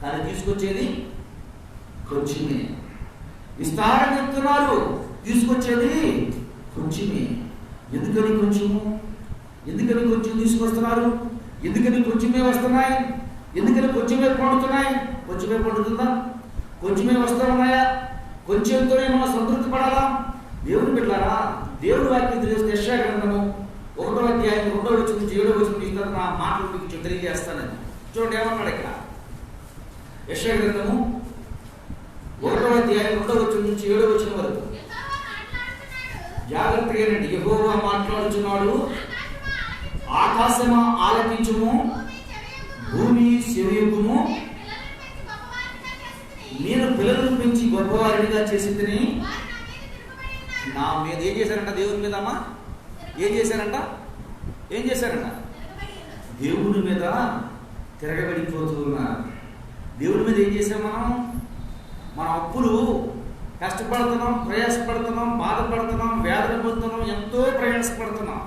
కానీ తీసుకొచ్చేది కొంచెమే. విస్తారంగా ఎత్తుతున్నారు, తీసుకొచ్చేది కొంచెమే. ఎందుకని కొంచెము? ఎందుకని కొంచెం తీసుకొస్తున్నారు? ఎందుకని కొంచెమే వస్తున్నాయి? ఎందుకని కొంచెమే పండుతున్నాయి? కొంచెమే పండుతుందా? కొంచెమే వస్తూ ఉన్నాయా? కొంచెంతోనే మనం సంతృప్తి పడాలా? దేవుడు పెట్టారా? దేవుడు వాక్యం తెలియజేస్తే యెషయా గ్రంథము 1వ అధ్యాయం 2వ వచనం నుంచి 7వ వచనం తీసుకున్న నా మాటలు మీకు తెలియజేస్తానని చూడండి. ఏమన్నాడు ఇక్కడ? యెషయా గ్రంథము 1వ అధ్యాయం 2వ వచనం నుంచి 7వ వచనం వరకు జాగ్రత్తగా రండి. యెహోవా మాట్లాడుచున్నాడు, ఆకాశమా ఆలకించుము, భూమి చెవియొగ్గుము. నేను పిల్లలను పెంచి గొప్పవారినిగా చేసి తిని నా మీద ఏం చేశారంట? దేవుని మీద అమ్మా ఏం చేశారంట? ఏం చేశారంట? దేవుని మీద తిరగబడిపోతూ ఉన్నారు. దేవుని మీద ఏం చేసాం మనం? మన అప్పులు కష్టపడుతున్నాం, ప్రయాసపడుతున్నాం, బాధపడుతున్నాం, వేదన పొందుతున్నాం, ఎంతో ప్రయాసపడుతున్నాం.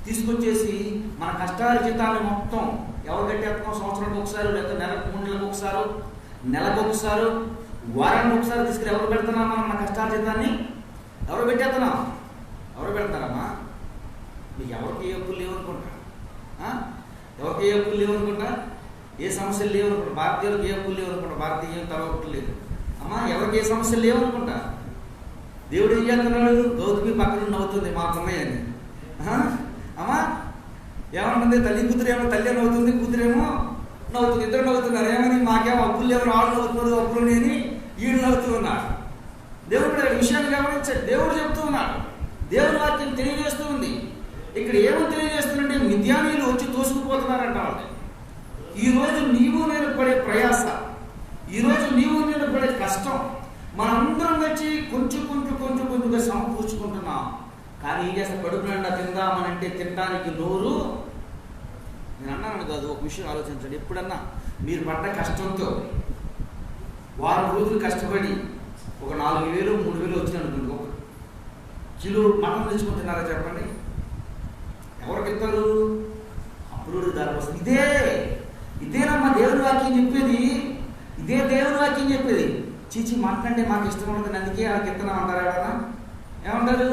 తీసుకొచ్చేసి మన కష్టార్జితాన్ని మొత్తం ఎవరు కట్టేస్తున్నాం? సంవత్సరానికి ఒకసారి, లేదా నెలకు 3 నెలలకు ఒకసారి, నెలకు ఒకసారి, వారానికి ఒకసారి తీసుకుని ఎవరు పెడుతున్నాం? మనం మన కష్టార్జితాన్ని ఎవరు పెట్టేస్తున్నాం? ఎవరు పెడతారమ్మా? మీకు ఎవరికి ఏ అప్పులు లేవనుకుంటా? ఎవరికి ఏ అప్పులు లేవనుకుంటా? ఏ సమస్యలు లేవనుకుంటా? భారతీయులకు ఏ అప్పులు లేవనుకుంటా? భారతీయ తలవట్లు లేదు అమ్మా. ఎవరికి ఏ సమస్యలు లేవనుకుంటా? దేవుడు ఏం చేస్తున్నాడు? గౌతమి పక్కన నవ్వుతుంది మాకున్నాయని. అమ్మా ఏమంటుంది? తల్లి కూతురేమో, తల్లి నవ్వుతుంది, కూతురేమో నవ్వుతుంది. ఇద్దరు నవ్వుతున్నారు. ఏమని? మాకేమో అప్పులు లేవని వాళ్ళు నవ్వుతున్నారు, అప్పులు లేని వీళ్ళు నవ్వుతూ ఉన్నారు. దేవుడు విషయాన్ని గమనించాడు. దేవుడు చెప్తూ ఉన్నాడు, దేవుని వాక్యం తెలియజేస్తూ ఉంది. ఇక్కడ ఏమో తెలియజేస్తుందంటే మిద్యానీయులు వచ్చి తోసుకుపోతున్నారంట వాళ్ళు. ఈరోజు నీవు నేను పడే ప్రయాస, ఈరోజు నీవు నేను పడే కష్టం మనందరం వచ్చి కొంచెంగా సమకూర్చుకుంటున్నాం. కానీ ఏం చేస్తా? కడుపు నిండా తిందామనంటే తినడానికి నోరు. నేను అన్నాను కాదు, ఒక విషయం ఆలోచించండి. ఎప్పుడన్నా మీరు పడ్డ కష్టంతో వారం రోజులు కష్టపడి ఒక 4,000 3,000 వచ్చింది అనుకోండి, 1 కిలో మటన్ తెచ్చుకుంటున్నారా చెప్పండి? ఎవరికి ఇస్తారు? అప్పుడు దాని వస్తుంది. ఇదేనమ్మా దేవుని వాక్యం చెప్పేది. ఇదే దేవుని వాక్యం చెప్పేది. చీచి మటన్ అంటే మాకు ఇష్టం ఉండదండి, అందుకే వాళ్ళకి ఇస్తున్నాం అంటారా? ఎవరన్నా ఏమంటారు?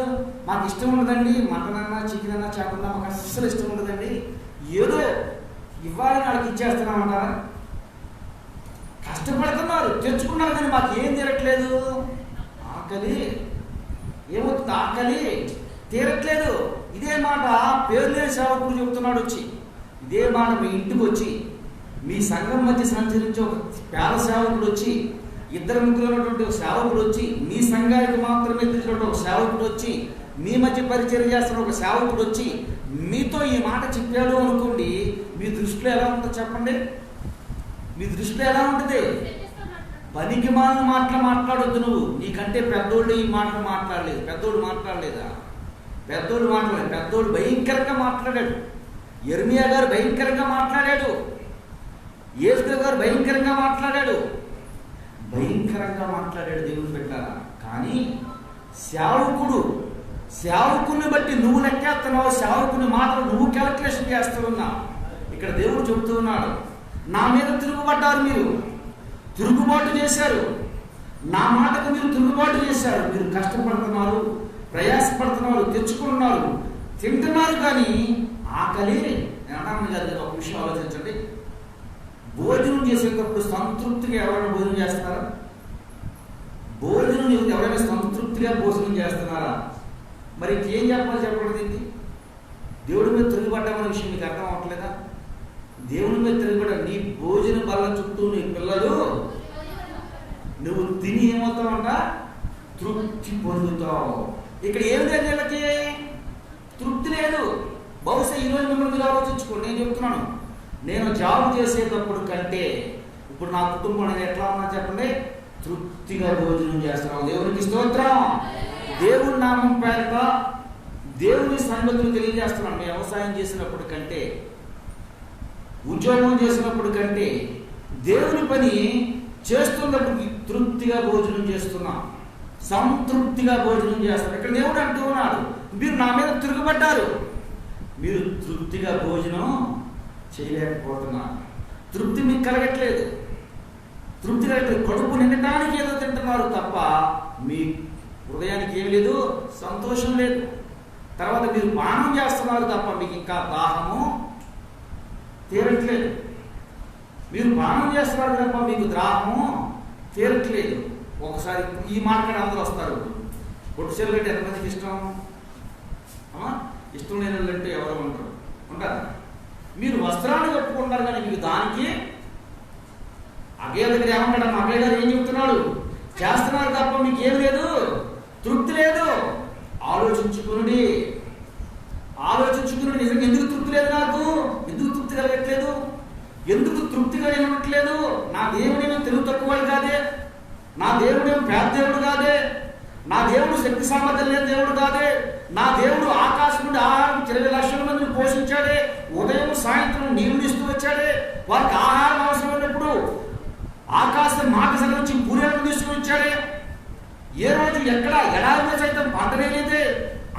మాకు ఇష్టం ఉండదండి, మటన్ అన్నా, చికెన్ అన్నా, చేపన్నా మాకు అస్సలు ఇష్టం ఉండదండి, ఏదో ఇవ్వాలని వాళ్ళకి ఇచ్చేస్తున్నామంటారా? కష్టపడుతున్నారు, తెచ్చుకున్నారు, కానీ మాకు ఏం తిరగట్లేదు. ఆకలి ఏమవుతుంది? ఆకలి తీరట్లేదు. ఇదే మాట పేరు లేని సేవకుడు చెబుతున్నాడు వచ్చి. ఇదే మాట మీ ఇంటికి వచ్చి, మీ సంఘం మధ్య సంచరించి ఒక పేద సేవకుడు వచ్చి, 2-3 ఉన్నటువంటి ఒక సేవకుడు వచ్చి, మీ సంఘానికి మాత్రమే తెలిసినటువంటి ఒక సేవకుడు వచ్చి, మీ మధ్య పరిచయం చేస్తున్న ఒక సేవకుడు వచ్చి, మీతో ఈ మాట చెప్పాడు అనుకోండి, మీ దృష్టిలో ఎలా ఉంటుంది చెప్పండి? మీ దృష్టిలో ఎలా ఉంటుంది? పనికి మాలిన మాటలు మాట్లాడొద్దు. నువ్వు నీకంటే పెద్దోళ్ళు ఈ మాటలు మాట్లాడలేదు. పెద్దోడు మాట్లాడలేదా? పెద్దోడు మాట్లాడలేదు. పెద్దోడు భయంకరంగా మాట్లాడాడు. యెర్మియా గారు భయంకరంగా మాట్లాడాడు. యేసు గారు భయంకరంగా మాట్లాడాడు. భయంకరంగా మాట్లాడాడు దేవుని పెట్టారా. కానీ సేవకుని బట్టి నువ్వు లెక్కేస్తున్నావు. సేవకుని మాటలు నువ్వు క్యాలిక్యులేషన్ చేస్తూ ఉన్నావు. ఇక్కడ దేవుడు చెబుతూ ఉన్నాడు, నా మీద తిరుగుబడ్డారు, మీరు తిరుగుబాటు చేశారు, నా మాటకు మీరు తిరుగుబాటు చేశారు. మీరు కష్టపడుతున్నారు, ప్రయాసపడుతున్నారు, తెచ్చుకుంటున్నారు, తింటున్నారు, కానీ ఆకలి. నేను అన్నాను కదా, ఒక విషయం ఆలోచించండి. భోజనం చేసేటప్పుడు సంతృప్తిగా ఎవరైనా భోజనం చేస్తారా? భోజనం ఎవరైనా సంతృప్తిగా భోజనం చేస్తున్నారా? మరి ఇంకేం చెప్పాలి చెప్పండి? దీన్ని దేవుడి మీద తిరుగుబడ్డామన్న విషయం మీకు అర్థం అవ్వట్లేదా? దేవుని మీద తిరుగుబడ్డా. నీ భోజన బల్ల చుట్టూ నీ పిల్లలు, నువ్వు తిని ఏమవుతావంట? తృప్తి పొందుతావు. ఇక్కడ ఏమి లేదు, వీళ్ళకి తృప్తి లేదు. బహుశా ఈరోజు మిమ్మల్ని మీరు ఆలోచించుకోండి. నేను చెప్తున్నాను, నేను జాబ్ చేసేటప్పుడు కంటే ఇప్పుడు నా కుటుంబం అనేది ఎట్లా ఉన్నా చెప్పండి? తృప్తిగా భోజనం చేస్తున్నాం. దేవునికి స్తోత్రం. దేవుని నామం పేరట దేవుని సంగతులు తెలియజేస్తున్నాం. వ్యవసాయం చేసినప్పుడు కంటే, ఉద్యోగం చేసినప్పుడు కంటే, దేవుని పని చేస్తున్నప్పుడు తృప్తిగా భోజనం చేస్తున్నాం, సంతృప్తిగా భోజనం చేస్తున్నాం. ఇక్కడ దేవుడు అంటూ ఉన్నాడు, మీరు నా మీద తిరుగుబడ్డారు, మీరు తృప్తిగా భోజనం చేయలేకపోతున్నారు. తృప్తి మీకు కలగట్లేదు. తృప్తి కలగట్లేదు. కడుపు నిండటానికి ఏదో తింటున్నారు తప్ప మీ హృదయానికి ఏం లేదు, సంతోషం లేదు. తర్వాత మీరు పానం చేస్తున్నారు తప్ప మీకు ఇంకా దాహము తీరట్లేదు. మీరు పానం చేస్తున్నారు తప్ప మీకు దాహము తీరట్లేదు. ఒకసారి ఈ మార్కెట్ అందరూ వస్తారు. పొట్టుసెలు అంటే ఎంతమందికి ఇష్టం? ఇష్టం లేని వాళ్ళంటే ఎవరో ఉంటారు. మీరు వస్త్రాన్ని కట్టుకుంటారు, కానీ మీకు దానికి అగే దగ్గర ఏమంటాడు? అగే గారు ఏం చెప్తున్నాడు? చేస్తున్నారు తప్ప మీకు ఏం లేదు, తృప్తి లేదు. ఆలోచించుకుని నిజంగా ఎందుకు తృప్తి లేదు? నాకు ఎందుకు తృప్తి కలగట్లేదు? ఎందుకు తృప్తిగా ఉండట్లేదు? నా దేవుడేమో తెలుగు తక్కువ కాదే, నా దేవుడేమో పేద దేవుడు కాదే, నా దేవుడు శక్తి సామర్థ్యం లేని దేవుడు కాదే, నా దేవుడు ఆకాశం నుండి ఆహారం 20 లక్షల మందిని పోషించాడే, ఉదయం సాయంత్రం నీళ్లు ఇస్తూ వచ్చాడే, వారికి ఆహారం అవసరమైనప్పుడు ఆకాశం మాట నుంచి పూర్యాలను తీసుకుని వచ్చాడే, ఏ రోజు ఎక్కడ ఎడారిలో సైతం పంట వేయలేదే,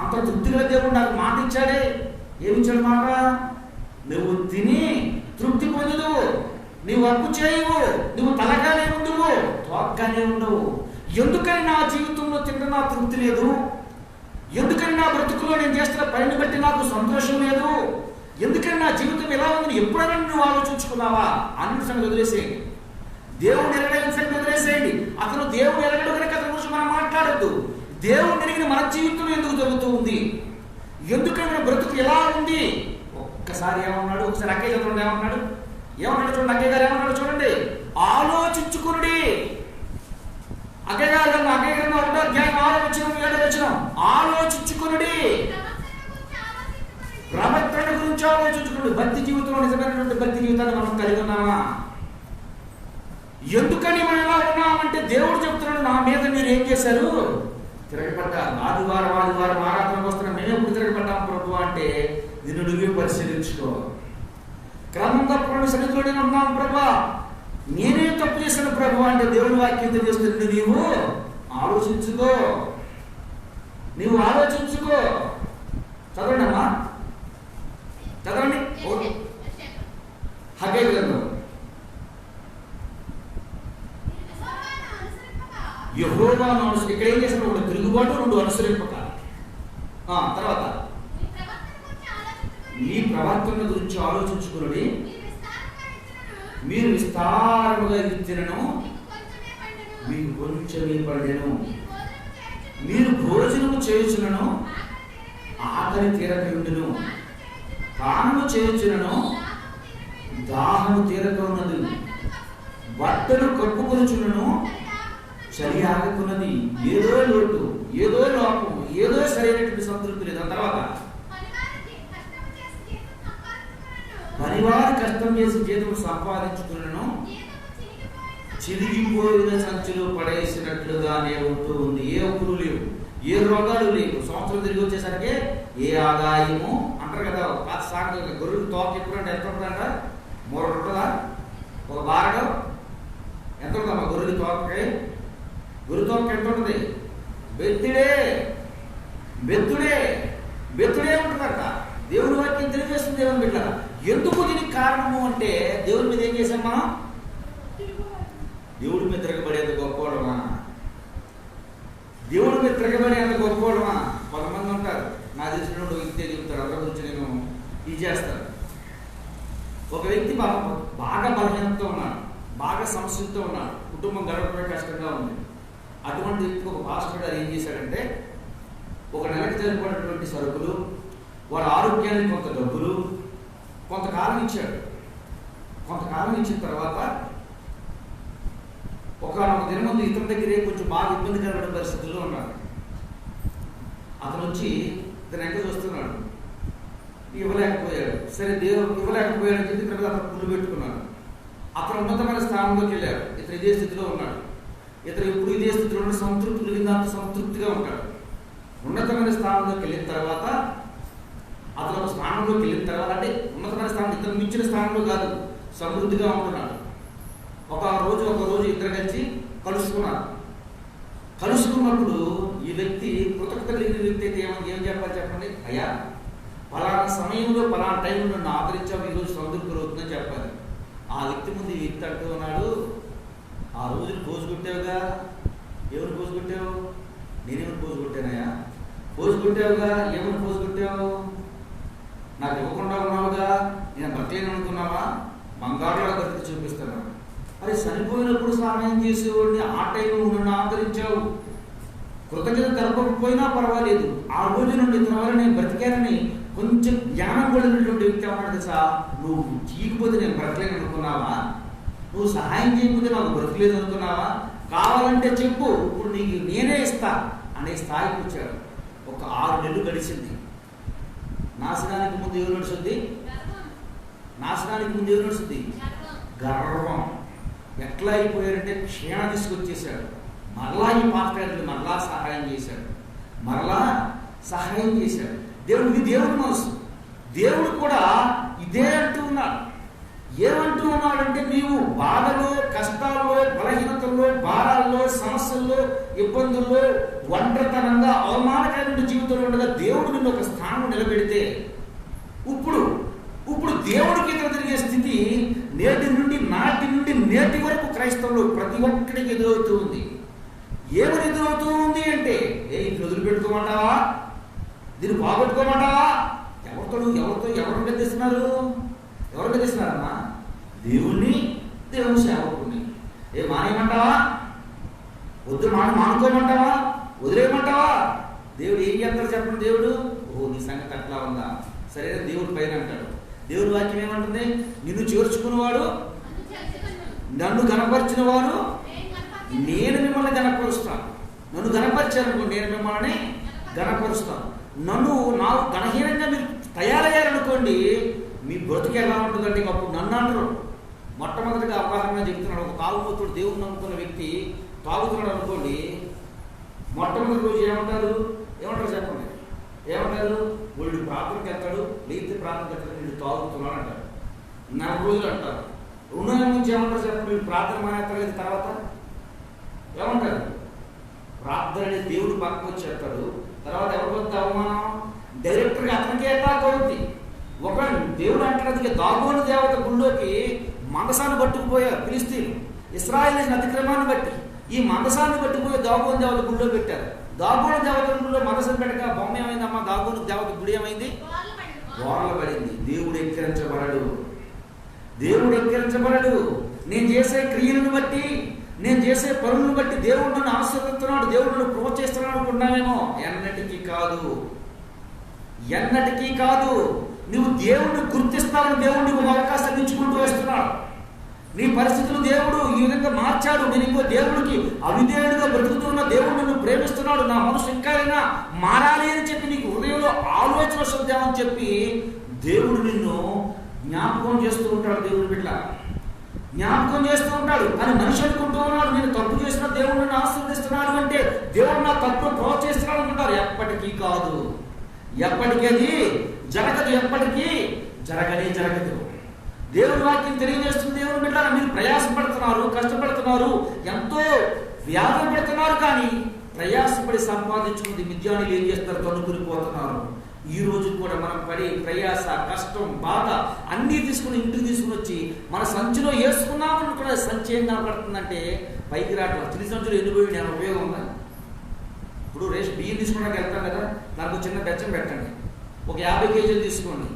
అంత తృప్తిగా దేవుడు నాకు మాట ఇచ్చాడే. ఏమిచ్చాడు మాట? నువ్వు తిని తృప్తి పొందుదు, నువ్వు అప్పు చేయవు, నువ్వు తలగానే ఉండవు, తోగ్గానే ఉండవు. ఎందుకని నా జీవితంలో తింటున్నా తృప్తి లేదు? ఎందుకని నా బ్రతుకులో నేను చేస్తున్న పనిని బట్టి నాకు సంతోషం లేదు? ఎందుకని నా జీవితం ఎలా ఉందని ఎప్పుడైనా నువ్వు ఆలోచించుకున్నావా? అన్ని సంగతి వదిలేసేయండి. దేవుడు ఎరగడం సంగతి వదిలేసేయండి. అతను దేవుడు ఎరగడు కనుక అతని గురించి మనం మాట్లాడద్దు. దేవుడు ఎరిగిన మన జీవితం ఎందుకు జరుగుతూ ఉంది? ఎందుకని మన బ్రతుకు ఎలా ఉంది? ఒక్కసారి ఏమన్నాడు? ఒకసారి అక్కయ్య చదవండి. ఏమన్నాడు చూడండి. అక్కయ్య గారు ఏమన్నాడు చూడండి. ఆలోచించుకునుడి. అక్కయ్య గారు 1 అధ్యాయం 6 వచనం 7 వచనం. ఆలోచించుకునుడి. ప్రవర్తన గురించి ఆలోచించుకునుడి. భక్తి జీవితంలో నిజమైనటువంటి భక్తి జీవితాన్ని మనం కలిగి ఉన్నామా? ఎందుకని మనం ఎలా ఉన్నామంటే దేవుడు చెప్తున్నాడు, నా మీద మీరు ఏం చేశారు? తిరగబడ్డారు. ఆదివారం ఆరాధనకు వస్తున్నాం, మేము ఎప్పుడు తిరగబడ్డాం ప్రభు అంటే దీన్ని నువ్వే పరిశీలించుకో. క్రమం తప్పకుండా సన్నిధిలో నేను ఉన్నాను ప్రభా, నేనే తప్పు చేశాను ప్రభు అంటే దేవుని వాక్యం తెలియజేస్తుంది. నీవు ఆలోచించుకో. చదవండి అమ్మా, చదవండి. హగ్గై గ్రంథం. యెహోవాను అనుసరి. ఇక్కడ ఏం చేశారు? ఒకటి తిరుగుబాటు, 2 అనుసరింపక. తర్వాత మీ ప్రవర్తన గురించి ఆలోచించుకుని మీరు విస్తారముగా ఇచ్చినను మీకు కొంచెమే పడెను, మీరు భోజనము చేయుచునను ఆకలి తీరక ఉండును, పానము చేయుచునను దాహము తీరక ఉన్నది, బట్టలు కప్పుకొనుచునను చలి ఆగుతున్నది. ఏదో లోటు, ఏదో లోపం, ఏదో సరైనటువంటి సంతృప్తి లేదు. తర్వాత పనివారు కష్టం చేసి జీతం సంపాదించుకున్నాను చిరిగిపోయిన సంచులు పడేసినట్లుగానే ఉంటూ ఉంది. ఏ అప్పులు లేవు, ఏ రోగాలు లేవు. సంవత్సరం తిరిగి వచ్చేసరికి ఏ ఆదాయము అంటారు కదా. పాత సాగు గొర్రెలు తోక ఎప్పుడంటే ఎంత ఉంటుందంట? 3 ఉంటుందా? ఒక బారడం ఎంత ఉంటుందమ్మా గొర్రెలు తోకకి? గొర్రె తోక ఎంత ఉంటుంది? బెత్తుడే ఉంటుందంట. దేవుడి వాక్యం తెలియజేస్తుంది. దేవుని బిడ్డ ఎందుకు దీనికి కారణము అంటే దేవుడి మీద ఏం చేశాం మనం? దేవుడి మీద తిరగబడేంత గొప్పవాడమా? దేవుడి మీద తిరగబడేంత గొప్పవాడమా? 10 మంది ఉంటారు, నా తెలిసిన వ్యక్తి చెప్తారు, అందరి గురించి నేను ఇది చేస్తాను. ఒక వ్యక్తి బాగా బలహీనతతో ఉన్నాడు, బాగా సమస్యలతో ఉన్నాడు, కుటుంబం గడపడమే కష్టంగా ఉంది. అటువంటి వ్యక్తికి ఒక పాస్టర్ గారు ఏం చేశాడంటే ఒక నెలకి సరిపడినటువంటి సరుకులు, వారి ఆరోగ్యానికి కొంత డబ్బులు కొంతకాలం ఇచ్చాడు. కొంతకాలం ఇచ్చిన తర్వాత ఒక దినమందు ఇతని దగ్గరే కొంచెం బాగా ఇబ్బందికరమైన పరిస్థితుల్లో ఉన్నాడు. అతను వచ్చి ఇతను ఎంక చూస్తున్నాడు, ఇవ్వలేకపోయాడు. సరే దేవుడు ఇవ్వలేకపోయాడని చెప్పి తర్వాత అతను పుల్లు పెట్టుకున్నాడు. అతను ఉన్నతమైన స్థానంలోకి వెళ్ళాడు. ఇతను ఇదే స్థితిలో ఉన్నాడు. ఇతను ఎప్పుడు ఇదే స్థితిలో ఉన్న సంతృప్తి కలిగినంత సంతృప్తిగా ఉంటాడు. ఉన్నతమైన స్థానంలోకి వెళ్ళిన తర్వాత అతను ఒక స్థానంలోకి వెళ్ళిన తర్వాత అంటే ఉన్నతమైన స్థానం ఇతను మించిన స్థానంలో కాదు, సమృద్ధిగా ఉంటున్నాడు. ఒక రోజు ఇద్దరు కలిసి కలుసుకున్నప్పుడు ఈ వ్యక్తి కృతజ్ఞత కలిగిన వ్యక్తి అయితే ఏం చెప్పాలి చెప్పండి? అయ్యా పలానా సమయంలో పలానా టైంలో నన్ను ఆదరించావు, ఈరోజు సంతృప్తి అవుతుందని చెప్పాలి. ఆ వ్యక్తి ముందు ఈ వ్యక్తి అంటూ ఉన్నాడు, ఆ రోజుని పోజు కొట్టావుగా. ఎవరు పోజు కొట్టావు? నేనేమని పోజు కొట్టానయ్యా? పోజు కొట్టావుగా. ఏమని పోజు కొట్టావు? నాకు ఇవ్వకుండా ఉన్నావుగా. నేను బ్రతలేను అనుకున్నావా? బంగారులా బ్రతికి చూపిస్తాను. అరే చనిపోయినప్పుడు సహాయం చేసేవాడిని ఆ టైంలో నన్ను ఆదరించావు. కృతజ్ఞత తెలపకపోయినా పర్వాలేదు, ఆ రోజు నుండి ఇతని వల్ల నేను బ్రతికానని కొంచెం జ్ఞానం కలిగినటువంటి వ్యక్తి అన్నాడు తెలుసా? నువ్వు చీకిపోతే నేను బ్రతలేను అనుకున్నావా? నువ్వు సహాయం చేయకపోతే నాకు బ్రతలేదు అనుకున్నావా? కావాలంటే చెప్పు, ఇప్పుడు నీకు నేనే ఇస్తా అనే స్థాయికి వచ్చాడు. ఒక 6 నెలలు గడిచింది. నాశనానికి ముందు ఎవరు నడుస్తుంది? గర్వం. ఎట్లా అయిపోయాడంటే క్షీణ తీసుకొచ్చేసాడు. మరలా ఈ పాత్రలు మరలా సహాయం చేశాడు. దేవుడి మనసు. దేవుడు కూడా ఇదే అంటూ ఉన్నాడు. ఏమంటూ ఉన్నాడంటే నీవు బాధలో, కష్టాల్లో, బలహీనతల్లో, భారాల్లో, సమస్యల్లో, ఇబ్బందుల్లో, ఒంటరితనంగా అవమానకరమైన జీవితంలో ఉండగా దేవుడు నిన్ను ఒక స్థానం నిలబెడితే ఇప్పుడు దేవుడికి ఎదురు తిరిగే స్థితి నాటి నుండి నేటి వరకు క్రైస్తవులు ప్రతి ఒక్కడికి ఎదురవుతూ ఉంది. ఏమని ఎదురవుతూ ఉంది అంటే ఇది వదిలిపెట్టుకోమంటావా? దీన్ని బాగొట్టుకోమంటావా? ఎవరు గద్దిస్తున్నారమ్మా? దేవుని సేవకుని. మానేయమంటావా? వద్దు మానుకోమంటావా? వదిలేయమంటావా? దేవుడు ఏం చేస్తాడు చెప్పండి? దేవుడు నీ సంగతి అట్లా ఉందా? సరే దేవుడు పైన అంటాడు. దేవుడి వాక్యం ఏమంటుంది? నిన్ను చేర్చుకున్నవాడు, నన్ను గణపరిచిన వాడు నేను మిమ్మల్ని గణపరుస్తాను. నన్ను గణపరిచాను, నేను మిమ్మల్ని గణపరుస్తాను. నాకు గణహీనంగా మీరు తయారయ్యారనుకోండి, మీ బ్రతుకు ఎలా ఉంటుందంటే అప్పుడు నన్ను అంటారు. మొట్టమొదటిగా అవగాహన చెప్తున్నాడు. ఒక తాగుబోతుడు దేవుని నమ్ముకున్న వ్యక్తి తాగుతున్నాడు అనుకోండి, మొట్టమొదటి రోజు ఏమంటారు చెప్పండి? వీళ్ళు ప్రార్థనకి వెళ్తాడు, లేకపోతే ప్రార్థనకి వెళ్తాడు, వీళ్ళు తాగుతున్నాడు అంటారు. 4 రోజులు అంటారు. 2 నెలల నుంచి ఏమంటారు చెప్పండి? వీళ్ళు ప్రార్థన మానేస్తారు. తర్వాత ఏమంటారు? ప్రార్థన అనేది దేవుడు పక్కకు వచ్చి చెప్తాడు. తర్వాత ఎవరికి వద్ద అవమానం? డైరెక్టర్గా అతనికే అటాక్ అవుతుంది. ఒక దేవుడు అంటాడు, దాగోను దేవత గుళ్ళోకి మందసాన్ని పట్టుకుపోయారు ఫిలిస్తీన్లు. ఇశ్రాయేలు అతిక్రమాన్ని బట్టి ఈ మందసాన్ని పట్టుకుపోయి దాగోను దేవత గుళ్ళో పెట్టారు. దాగోను దేవత గుడిలో మందసం పెట్టక బొమ్మ ఏమైందమ్మా? దాగోను దేవత గుడి ఏమైంది? గోడల పడింది. దేవుడు ఎక్కిరించబడడు. నేను చేసే క్రియలను బట్టి, నేను చేసే పనులను బట్టి దేవుడు నన్ను ఆశీర్వదిస్తున్నాడు, దేవుడు నన్ను ప్రోత్సహిస్తున్నాడు అనుకున్నానేమో. ఎన్నటికీ కాదు. నువ్వు దేవుడిని గుర్తిస్తావని దేవుడు నీకు అవకాశం ఇచ్చుకుంటూ వస్తున్నాడు. నీ పరిస్థితులు దేవుడు ఈ విధంగా మార్చాడు. నేను ఇంకో దేవుడికి అవిధేయుడిగా బ్రతుకుతున్న దేవుడు నిన్ను ప్రేమిస్తున్నాడు. నా మనసు ఇంకానైనా మారాలి అని చెప్పి నీకు హృదయంలో ఆలోచన వస్తుందేమని చెప్పి దేవుడు నిన్ను జ్ఞాపకం చేస్తూ ఉంటాడు దేవుని బిడ్డ, జ్ఞాపకం చేస్తూ ఉంటాడు. కానీ మనిషి అనుకుంటూ ఉన్నాడు, నేను తప్పు చేసిన దేవుడు నన్ను ఆశీర్వదిస్తున్నాడు అంటే దేవుడు నా తప్పు ప్రోత్సహిస్తున్నాడు అనుకుంటారు. ఎప్పటికీ కాదు, ఎప్పటికీ అది జరగదు, ఎప్పటికీ జరగదు. దేవుని వాక్యం తెలియజేస్తుంది. దేవుని బిడ్డ, మీరు ప్రయాసపడుతున్నారు, కష్టపడుతున్నారు, ఎంతో వ్యాధి పడుతున్నారు, కానీ ప్రయాసపడి సంపాదించుకుంది మిద్యానీయులు ఏం చేస్తారు? తనుకునిపోతున్నారు. ఈ రోజు కూడా మనం పడి ప్రయాస, కష్టం, బాధ అన్నీ తీసుకుని ఇంటికి తీసుకుని వచ్చి మన సంచిలో వేసుకున్నాం అనుకున్న సంచి ఏం కనపడుతుందంటే పైకి రావట్లేదు. చిన్న సంచులు ఎన్నిపోయి నేను ఉపయోగం ఉందా? ఇప్పుడు రేషన్ బియ్యం తీసుకోవడానికి వెళ్తాం కదా, నాకు చిన్న బెచ్చం పెట్టండి, ఒక 50 కేజీలు తీసుకోండి.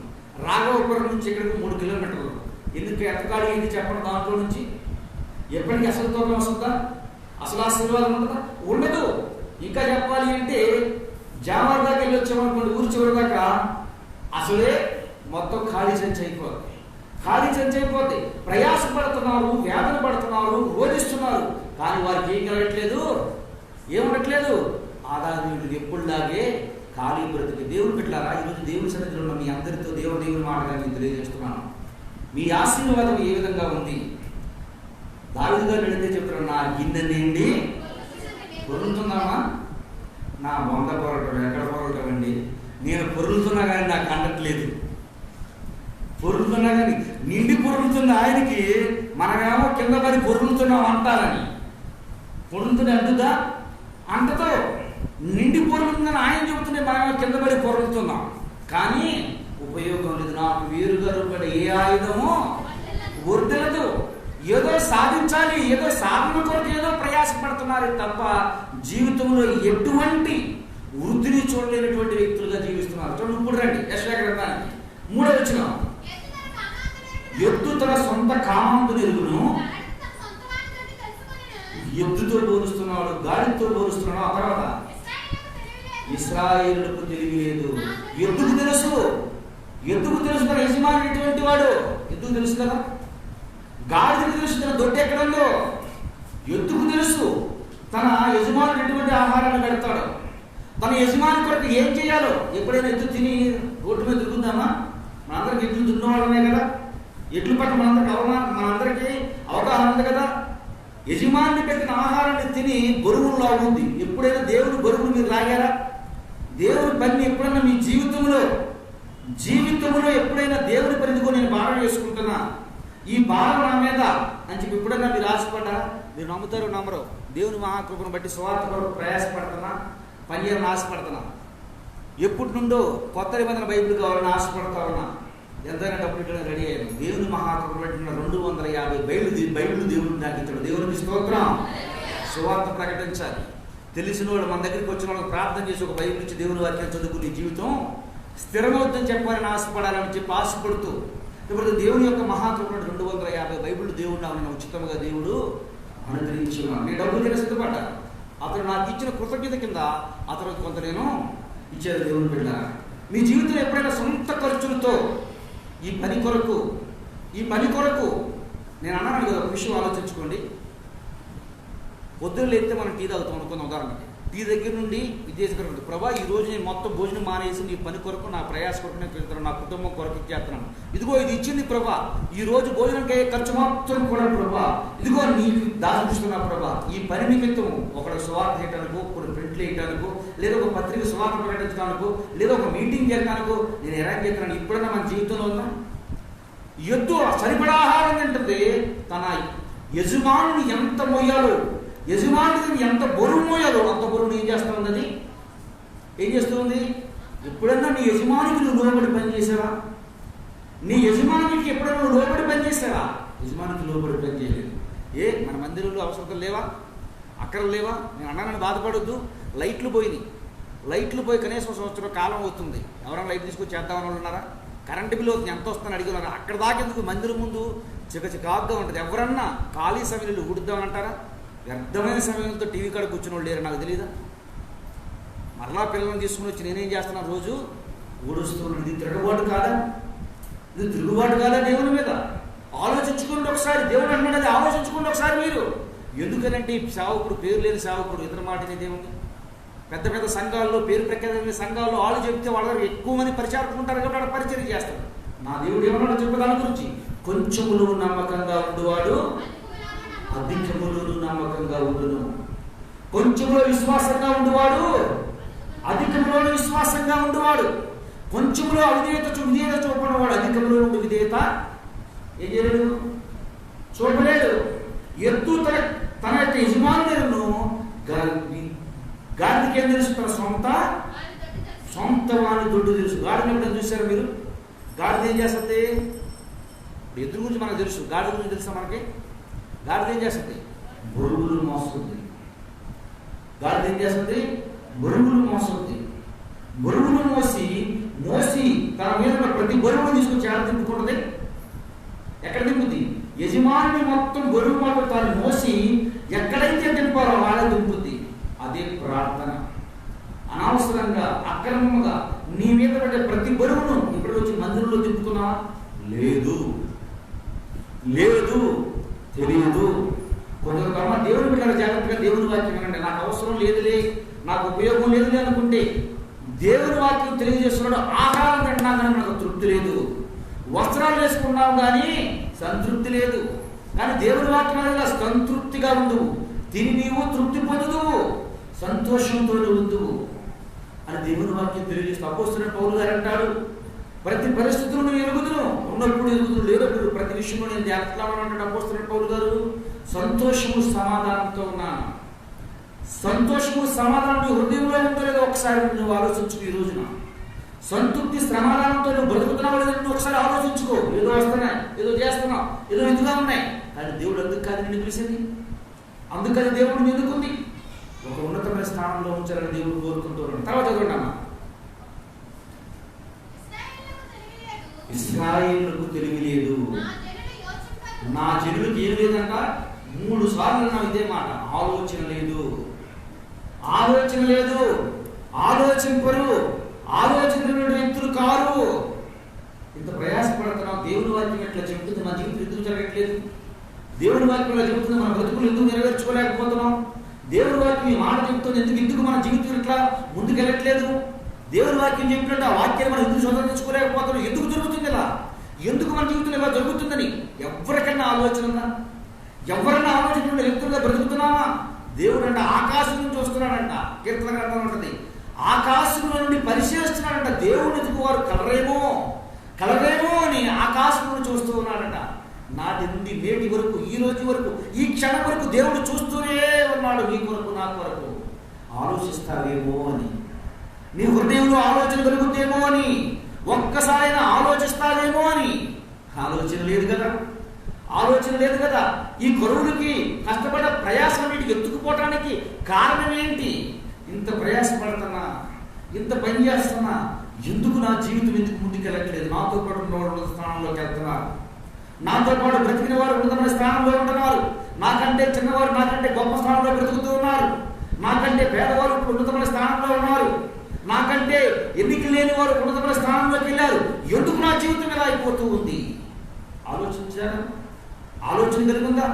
రాఘవపురం నుంచి ఇక్కడికి 3 కిలోమీటర్లు. ఎందుకు ఎక్కడాలి ఏంటి చెప్పండి? దాంట్లో నుంచి ఎప్పటికీ అసలు తోటం వస్తుందా? అసలు ఆశీర్వాదం ఉంటుందా? ఉండదు. ఇంకా చెప్పాలి అంటే జామార్ దాకా వెళ్ళి వచ్చామనుకోండి, ఊరి చివరి దాకా అసలే మొత్తం ఖాళీ సంచి అయిపోద్ది. ప్రయాసపడుతున్నారు, వ్యాధులు పడుతున్నారు, రోధిస్తున్నారు, కానీ వారికి ఏం కలగట్లేదు, ఏముండట్లేదు. ఆదాయం ఎప్పుడులాగే ఖాళీ బ్రతికి. దేవుని బిడ్డలారా, ఈరోజు దేవుని సన్నిధిలో ఉన్న మీ అందరితో దేవుని మాటగా నేను తెలియజేస్తున్నాను. మీ ఆశీర్వాదం ఏ విధంగా ఉంది? దావీదు గారు అడిగితే చెప్తున్నాను, నా గిన్నె నిండి పొరులుతున్నామా? నా 100 పొరలటం ఎక్కడ పొరలటం అండి? నేను పొరులుతున్నా కానీ నాకు అందట్లేదు. పొరులుతున్నా కానీ నిండి పొరులుతున్న ఆయనకి మనమేమో కింద పడి పొరులుతున్నాం అంటారని. పొరులుతున్న అంటుదా? అంటతో నిండి పొరులుతుందని ఆయన చెబుతుంటే మనమేమో కింద పడి పొరులుతున్నాం, కానీ ఉపయోగం లేదు. నాకు వేరుగా రూపడే ఏ ఆయుధమో వర్దలదు. ఏదో సాధించాలి, ఏదో సాధన కొరకు ఏదో ప్రయాసపడుతున్నారే తప్ప జీవితంలో ఎటువంటి వృద్ధిని చూడలేనటువంటి వ్యక్తులుగా జీవిస్తున్నారు. చూడండి, ఇప్పుడు రండి యెషయా గ్రంథానికి 3వ వచనం. ఎద్దు తన సొంత కామంతుని ఎరుగును, ఎద్దుతో పోలుస్తున్నాడు, గాడితో పోలుస్తున్నాడు. ఆ తర్వాత ఇశ్రాయేలులకు తెలియలేదు. ఎద్దుకు తెలుసు తన యజమాని ఎటువంటి వాడు. ఎద్దుకు తెలుసు కదా. గాడిదకు తెలుసు తన దొడ్డి ఎక్కడంలో. ఎద్దుకు తెలుసు తన యజమానుడు ఎటువంటి ఆహారాన్ని పెడతాడు, తన యజమాని కొరకు ఏం చేయాలో. ఎప్పుడైనా ఎద్దు తిని రోడ్డు మీద తిరుగుతామా? మనందరికి ఎడ్లు దున్నవాళ్ళనే కదా, ఎడ్లు పట్ల మనందరికీ అవగాహన ఉంది కదా. యజమాని పెట్టిన ఆహారాన్ని తిని బరువులు లాగుంది. ఎప్పుడైనా దేవుని బరువులు మీరు లాగారా? దేవుని పని ఎప్పుడైనా మీ జీవితంలో ఎప్పుడైనా దేవుని పనిదిగో నేను భారం చేసుకుంటున్నా, ఈ భారం నా మీద అని చెప్పి ఎప్పుడైనా మీరు ఆశపడ్డారా? మీరు నమ్ముతారో నమ్మరో, దేవుని మహాకృపను బట్టి స్వార్థ కొరకు ప్రయాసపడుతున్నా, పని చేయాలని ఆశపడుతున్నా. ఎప్పటి నుండో కొత్త నిబంధన బైబిల్ కావాలని ఆశపడతా ఉన్నా. ఎంతైనా డబ్బులు ఇట్లా రెడీ అయ్యాను. దేవుని మహాకృపను బట్టి 250 బైబిల్ దేవుడిని దాకించాడు. దేవునికి స్తోత్రం. సువార్త ప్రకటించాలి. తెలిసిన వాళ్ళు మన దగ్గరికి వచ్చిన వాళ్ళకి ప్రార్థన చేసి ఒక బైబిల్ ఇచ్చి దేవుని వాక్యం చదువుకుని జీవితం స్థిరమవుతుందని చెప్పాలని ఆశపడాలని చెప్పి ఆశపడుతూ ఇప్పుడు దేవుని యొక్క మహాకృపను 250 బైబిల్ దేవుడు నాకు ఉచితంగా దేవుడు అనుగ్రహించి ఉన్నాను. నేను డబ్బులు కింద సిద్ధపడ్డా. అతను నాకు ఇచ్చిన కృతజ్ఞత కింద అతను కొంత నేను ఇచ్చేది. దేవుని బిడ్డ, మీ జీవితంలో ఎప్పుడైనా సొంత ఖర్చులతో ఈ పని కొరకు నేను అన్నాను కదా, ఒక విషయం ఆలోచించుకోండి. పొద్దున్న లేస్తే మనం టీ తాగుతాం అనుకున్న ఉదాహరణకి. టీ దగ్గర నుండి విదేశకరం, ప్రభా ఈ రోజు నేను మొత్తం భోజనం మానేసి నీ పని కొరకు, నా ప్రయాస కొరకు నేను వెళ్తున్నాను, నా కుటుంబం కొరకు ఇచ్చేస్తున్నాను. ఇదిగో ఇది ఇచ్చింది ప్రభా, ఈ రోజు భోజనంకి అయ్యే ఖర్చు మాత్రం కూడా ప్రభా ఇదిగో నీకు దాచిస్తున్నా ప్రభా. ఈ పని నిమిత్తం ఒకడు సువార్త చేయటానికో, ఒకడు ప్రింట్లు వేయటానికో, లేదా ఒక పత్రిక సువార్త ప్రకటించడానికో, లేదా ఒక మీటింగ్ చేయడానికో నేను అరేంజ్ చేస్తున్నాను. ఇప్పుడన్నా మన జీవితంలో ఉందా? ఎద్దు సరిపడా ఆహారం తింటుంది, తన యజమానుని ఎంత మొయ్యాలో, యజమానుడిని ఎంత బరువు మోయాలో అంత బరువుని ఏం చేస్తూ ఉన్నది? ఏం చేస్తుంది? ఎప్పుడన్నా నీ యజమానికి నువ్వు లోబడి పనిచేసావా? నీ యజమానికి ఎప్పుడైనా నువ్వు లోబడి పనిచేసావా? యజమానికి లోబడి పని చేయలేదు. మన మందిరంలో అవసరం లేవా? అక్కడ లేవా? నేను అన్నానని బాధపడొద్దు. లైట్లు పోయి కనీసం సంవత్సరం కాలం అవుతుంది. ఎవరైనా లైట్ తీసుకొచ్చి చేద్దామని వాళ్ళు ఉన్నారా? కరెంటు బిల్లు ఎంత వస్తుందని అడిగినారా? అక్కడ దాకేందుకు మందిరం ముందు చికాగ్గా ఉంటుంది. ఎవరన్నా ఖాళీ సమయంలో ఉడుద్దామని వ్యర్థమైన సమయంతో టీవీ కాడ కూర్చుని వాళ్ళు లేరు. నాకు తెలియదా? మరలా పిల్లలను తీసుకుని వచ్చి నేనేం చేస్తున్నాను? రోజు ఊడుస్తున్నాను. ఇది తిరుగుబాటు కాదా? దేవుని మీద ఆలోచించుకోండి ఒకసారి. దేవుడు అన్నది ఆలోచించుకోండి ఒకసారి మీరు. ఎందుకనంటే ఈ సేవకుడు పేరు లేని సేవకుడు ఇతర మాట ఏముంది? పెద్ద సంఘాల్లో, పేరు ప్రఖ్యాత సంఘాల్లో వాళ్ళు చెప్తే వాళ్ళ ఎక్కువ మంది పరిచారకులు ఉంటారు కాబట్టి వాళ్ళు పరిచయం చేస్తారు. నా దేవుడు ఏమన్నాడో చెప్పదాని గురించి, కొంచెములో నమ్మకంగా ఉండువాడు అధికములోను నమ్మకంగా ఉండును. కొంచెంలో విశ్వాసంగా ఉండువాడు అధికంలోను విశ్వాసంగా ఉండువాడు. కొంచెంలో విధేయత చూపడవాడు అధికంలో ఉండి విధేయత ఏం చేయలేడు, చూపలేడు. ఎద్దు తన యొక్క యజమానులను గాడిదకి ఏం తెలుసు, తన సొంత వాని దొడ్డు తెలుసు. గాడిని ఎప్పుడైనా చూసారు మీరు? గాడిద ఏం చేస్తుంది? ఎద్దు గురించి మనకు తెలుసు, గాడిద గురించి తెలుసా మనకి? గాడిద ఏం చేస్తుంది? బరువులు మోస్తుంది. గాడిద ఏం చేస్తుంది? బరువులు మోస్తుంది. బరువులు మోసి తన మీద ప్రతి బరువును తీసుకొచ్చి ఎలా దింపుకుంటుంది? ఎక్కడ దింపుద్ది? యజమాని మొత్తం బరువు మాత్రం తాను మోసి ఎక్కడైతే దింపారో వాళ్ళ దింపుద్ది. అదే ప్రార్థన. అనవసరంగా అక్రమంగా నీ మీద పడే ప్రతి బరువును ఇప్పుడు వచ్చి మందిరంలో దింపుతున్నా లేదు, తెలియదు. కొందరు దేవుని బిడ్డల జాగ్రత్తగా దేవుని వాక్యం వినండి. నాకు అవసరం లేదులే, నాకు ఉపయోగం లేదులే అనుకుంటే దేవుని వాక్యం తెలియజేస్తున్నాడు. ఆహారం తింటున్నా కానీ మనకు తృప్తి లేదు, వస్త్రాలు వేసుకున్నావు కానీ సంతృప్తి లేదు. కానీ దేవుని వాక్యం వల్ల సంతృప్తిగా ఉండు, తిని నీవు తృప్తి పొందుదువు, సంతోషంతో ఉందువు అని దేవుని వాక్యం తెలియజేస్తూ అపోస్తలుడైన పౌలు గారు అంటాడు, ప్రతి పరిస్థితులు నువ్వు ఎరుగుదును, ఉన్నప్పుడు ఎరుగుదును, లేనప్పుడు ప్రతి విషయంలో నేను జాగ్రత్తగా ఉన్నాను. అపోస్తలుడైన పౌలు గారు సంతోషము సమాధానంతో ఉన్నాను. సంతోషము సమాధానం నీ హృదయంలో ఉందో లేదో ఒకసారి నువ్వు ఆలోచించుకో. ఈ రోజున సంతృప్తి సమాధానంతో నువ్వు బ్రతుకుతున్నావు లేదో నువ్వు ఒకసారి ఆలోచించుకో. ఏదో వస్తున్నాయి, ఏదో చేస్తున్నావు, ఏదో ఇదిగా ఉన్నాయి, కానీ దేవుడు అందుకు కాదు నిన్ను పిలిచింది. అందుకని దేవుడు ఎందుకుంది? ఒక ఉన్నతమైన స్థానంలో ఉంచాలని దేవుడు కోరుకుంటూ ఉన్నాడు. తర్వాత చదవండి. ఇశ్రాయేలుకు తెలివి లేదు, నా జనులకు ఏం లేదంట. 3 సార్లు నా ఇదే మాట, ఆలోచన లేదు, ఆలోచింపరు, ఆలోచన వ్యక్తులు కారు. ఇంత ప్రయాసపడుతున్నాం, దేవుని వాక్యం ఎట్లా చెబుతుంది, మన జీవితం ఎందుకు జరగట్లేదు? దేవుని వాక్యం ఎలా చెబుతుంది, మన బ్రతుకులు ఎందుకు నెరవేర్చుకోలేకపోతున్నాం? దేవుని వాక్యం ఈ మాట చెబుతుంది, ఎందుకు మన జీవితం ఇట్లా ముందుకు వెళ్ళట్లేదు? దేవుని వాక్యం చెప్పినట్టు ఆ వాక్యాన్ని మనం ఎందుకు స్వతంత్రించుకోలేకపోతున్నాం? ఎందుకు జరుగుతుంది ఇలా? ఎందుకు మన జీవితంలో ఇలా జరుగుతుందని ఎవరికైనా ఆలోచన ఉందా? ఎవరైనా ఆలోచన వ్యక్తులుగా బ్రతుకుతున్నామా? దేవుడు అంటే ఆకాశం నుంచి వస్తున్నాడంట. కీర్తన గ్రంథం ఉంటుంది, ఆకాశంలో నుండి పరిశీలిస్తున్నాడంట. దేవుడు ఎందుకు వారు కలరేమో అని ఆకాశం నుంచి చూస్తూ ఉన్నాడంట. నాటి నుండి నేటి వరకు, ఈ రోజు వరకు, ఈ క్షణం వరకు దేవుడు చూస్తూనే ఉన్నాడు. నీ కొరకు, నా కొరకు ఆలోచిస్తావేమో అని, నీ హృదయంలో ఆలోచన కలుగుతేమో అని, ఒక్కసారైనా ఆలోచిస్తావేమో అని. ఆలోచన లేదు కదా. ఈ కరువులకి కష్టపడ ప్రయాసానికి ఎత్తుకుపోవటానికి కారణం ఏంటి? ఇంత ప్రయాసపడుతున్నా, ఇంత పని చేస్తున్నా, ఎందుకు నా జీవితం ఎందుకు ముందుకెళ్ళట్లేదు? నాతో పాటు ఉన్నవాళ్ళు స్థానంలోకి వెళ్తున్నారు, నాతో పాటు బ్రతికిన వారు ఉన్నతమైన స్థానంలో ఉంటున్నారు, నాకంటే చిన్నవారు నాకంటే గొప్ప స్థానంలో బ్రతుకుతూ ఉన్నారు, నాకంటే పేదవారు ఇప్పుడు ఉన్నతమైన స్థానంలో ఉన్నారు, నాకంటే ఎన్నిక లేని వారు ఉన్నతమైన స్థానంలోకి వెళ్ళారు. ఎందుకు నా జీవితం ఇలా అయిపోతూ ఉంది? ఆలోచన కలిగిందా?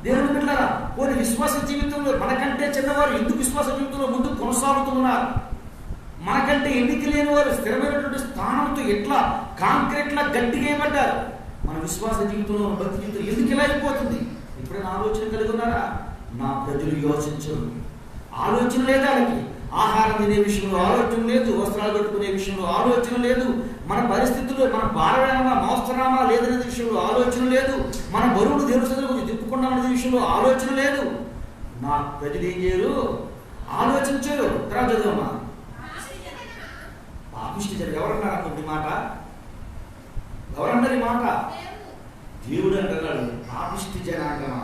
దేవుని బిడ్డలారా, పోనీ విశ్వాస జీవితంలో మనకంటే చిన్నవారు ఎందుకు విశ్వాస జీవితంలో ముందుకు కొనసాగుతూ ఉన్నారు? మనకంటే ఎన్నిక లేని వారు స్థిరమైనటువంటి స్థానంతో ఎట్లా కాంక్రీట్లా గట్టిగా ఏమంటారు? మన విశ్వాస జీవితంలో, భక్తి జీవితం ఎందుకు ఇలా అయిపోతుంది? ఎప్పుడైనా ఆలోచన కలిగి ఉన్నారా? నా ప్రజలు యోచించరు. ఆలోచన లేదా? వాళ్ళకి ఆహారం తినే విషయంలో ఆలోచన లేదు, వస్త్రాలు కట్టుకునే విషయంలో ఆలోచన లేదు, మన పరిస్థితుల్లో మన భారమేమా మోస్తున్నామా లేదనే విషయంలో ఆలోచన లేదు, మన బరువులు దేవుని సన్నిధిలో కొంచెం తిప్పుకున్నామనే విషయంలో ఆలోచన లేదు. నా ప్రజలు ఏం చేయరు? ఆలోచించరు. తర్వాత చదువమ్మా. పాపిష్టి జనం ఎవరన్నారు అనుకుంటే మాట? ఎవరన్నారు ఈ మాట? దేవుడు అంటున్నాడు, పాపిష్టి జనాంగమా.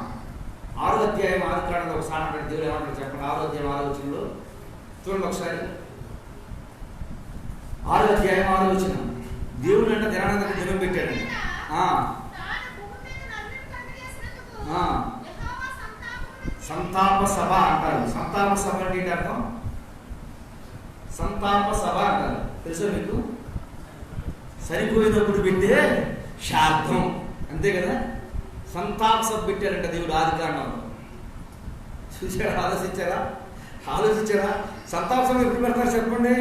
6వ అధ్యాయం 6 కాలంలో ఒకసారి అంటాడు దేవుడు ఏమంటాడు చెప్పండి. 6వ అధ్యాయం 6వ వచనంలో చూడండి ఒకసారి. 6వ అధ్యాయం 6వ వచనం. దేవుడు అంటే దినానందకు జనం పెట్టాడండి. సంతాప సభ అంటారు. సంతాప సభ అంటే ఏంటి అర్థం? సంతాప సభ అంటారు, తెలుసా మీకు? సరిపోయినప్పుడు పెట్టే శార్థం, అంతే కదా. సంతాప సభ పెట్టారంట దేవుడు ఆదికాండంలో. చూసారా? ఆలోచించారా? సంతాప సభ ఎప్పుడు పెడతారు చెప్పండి?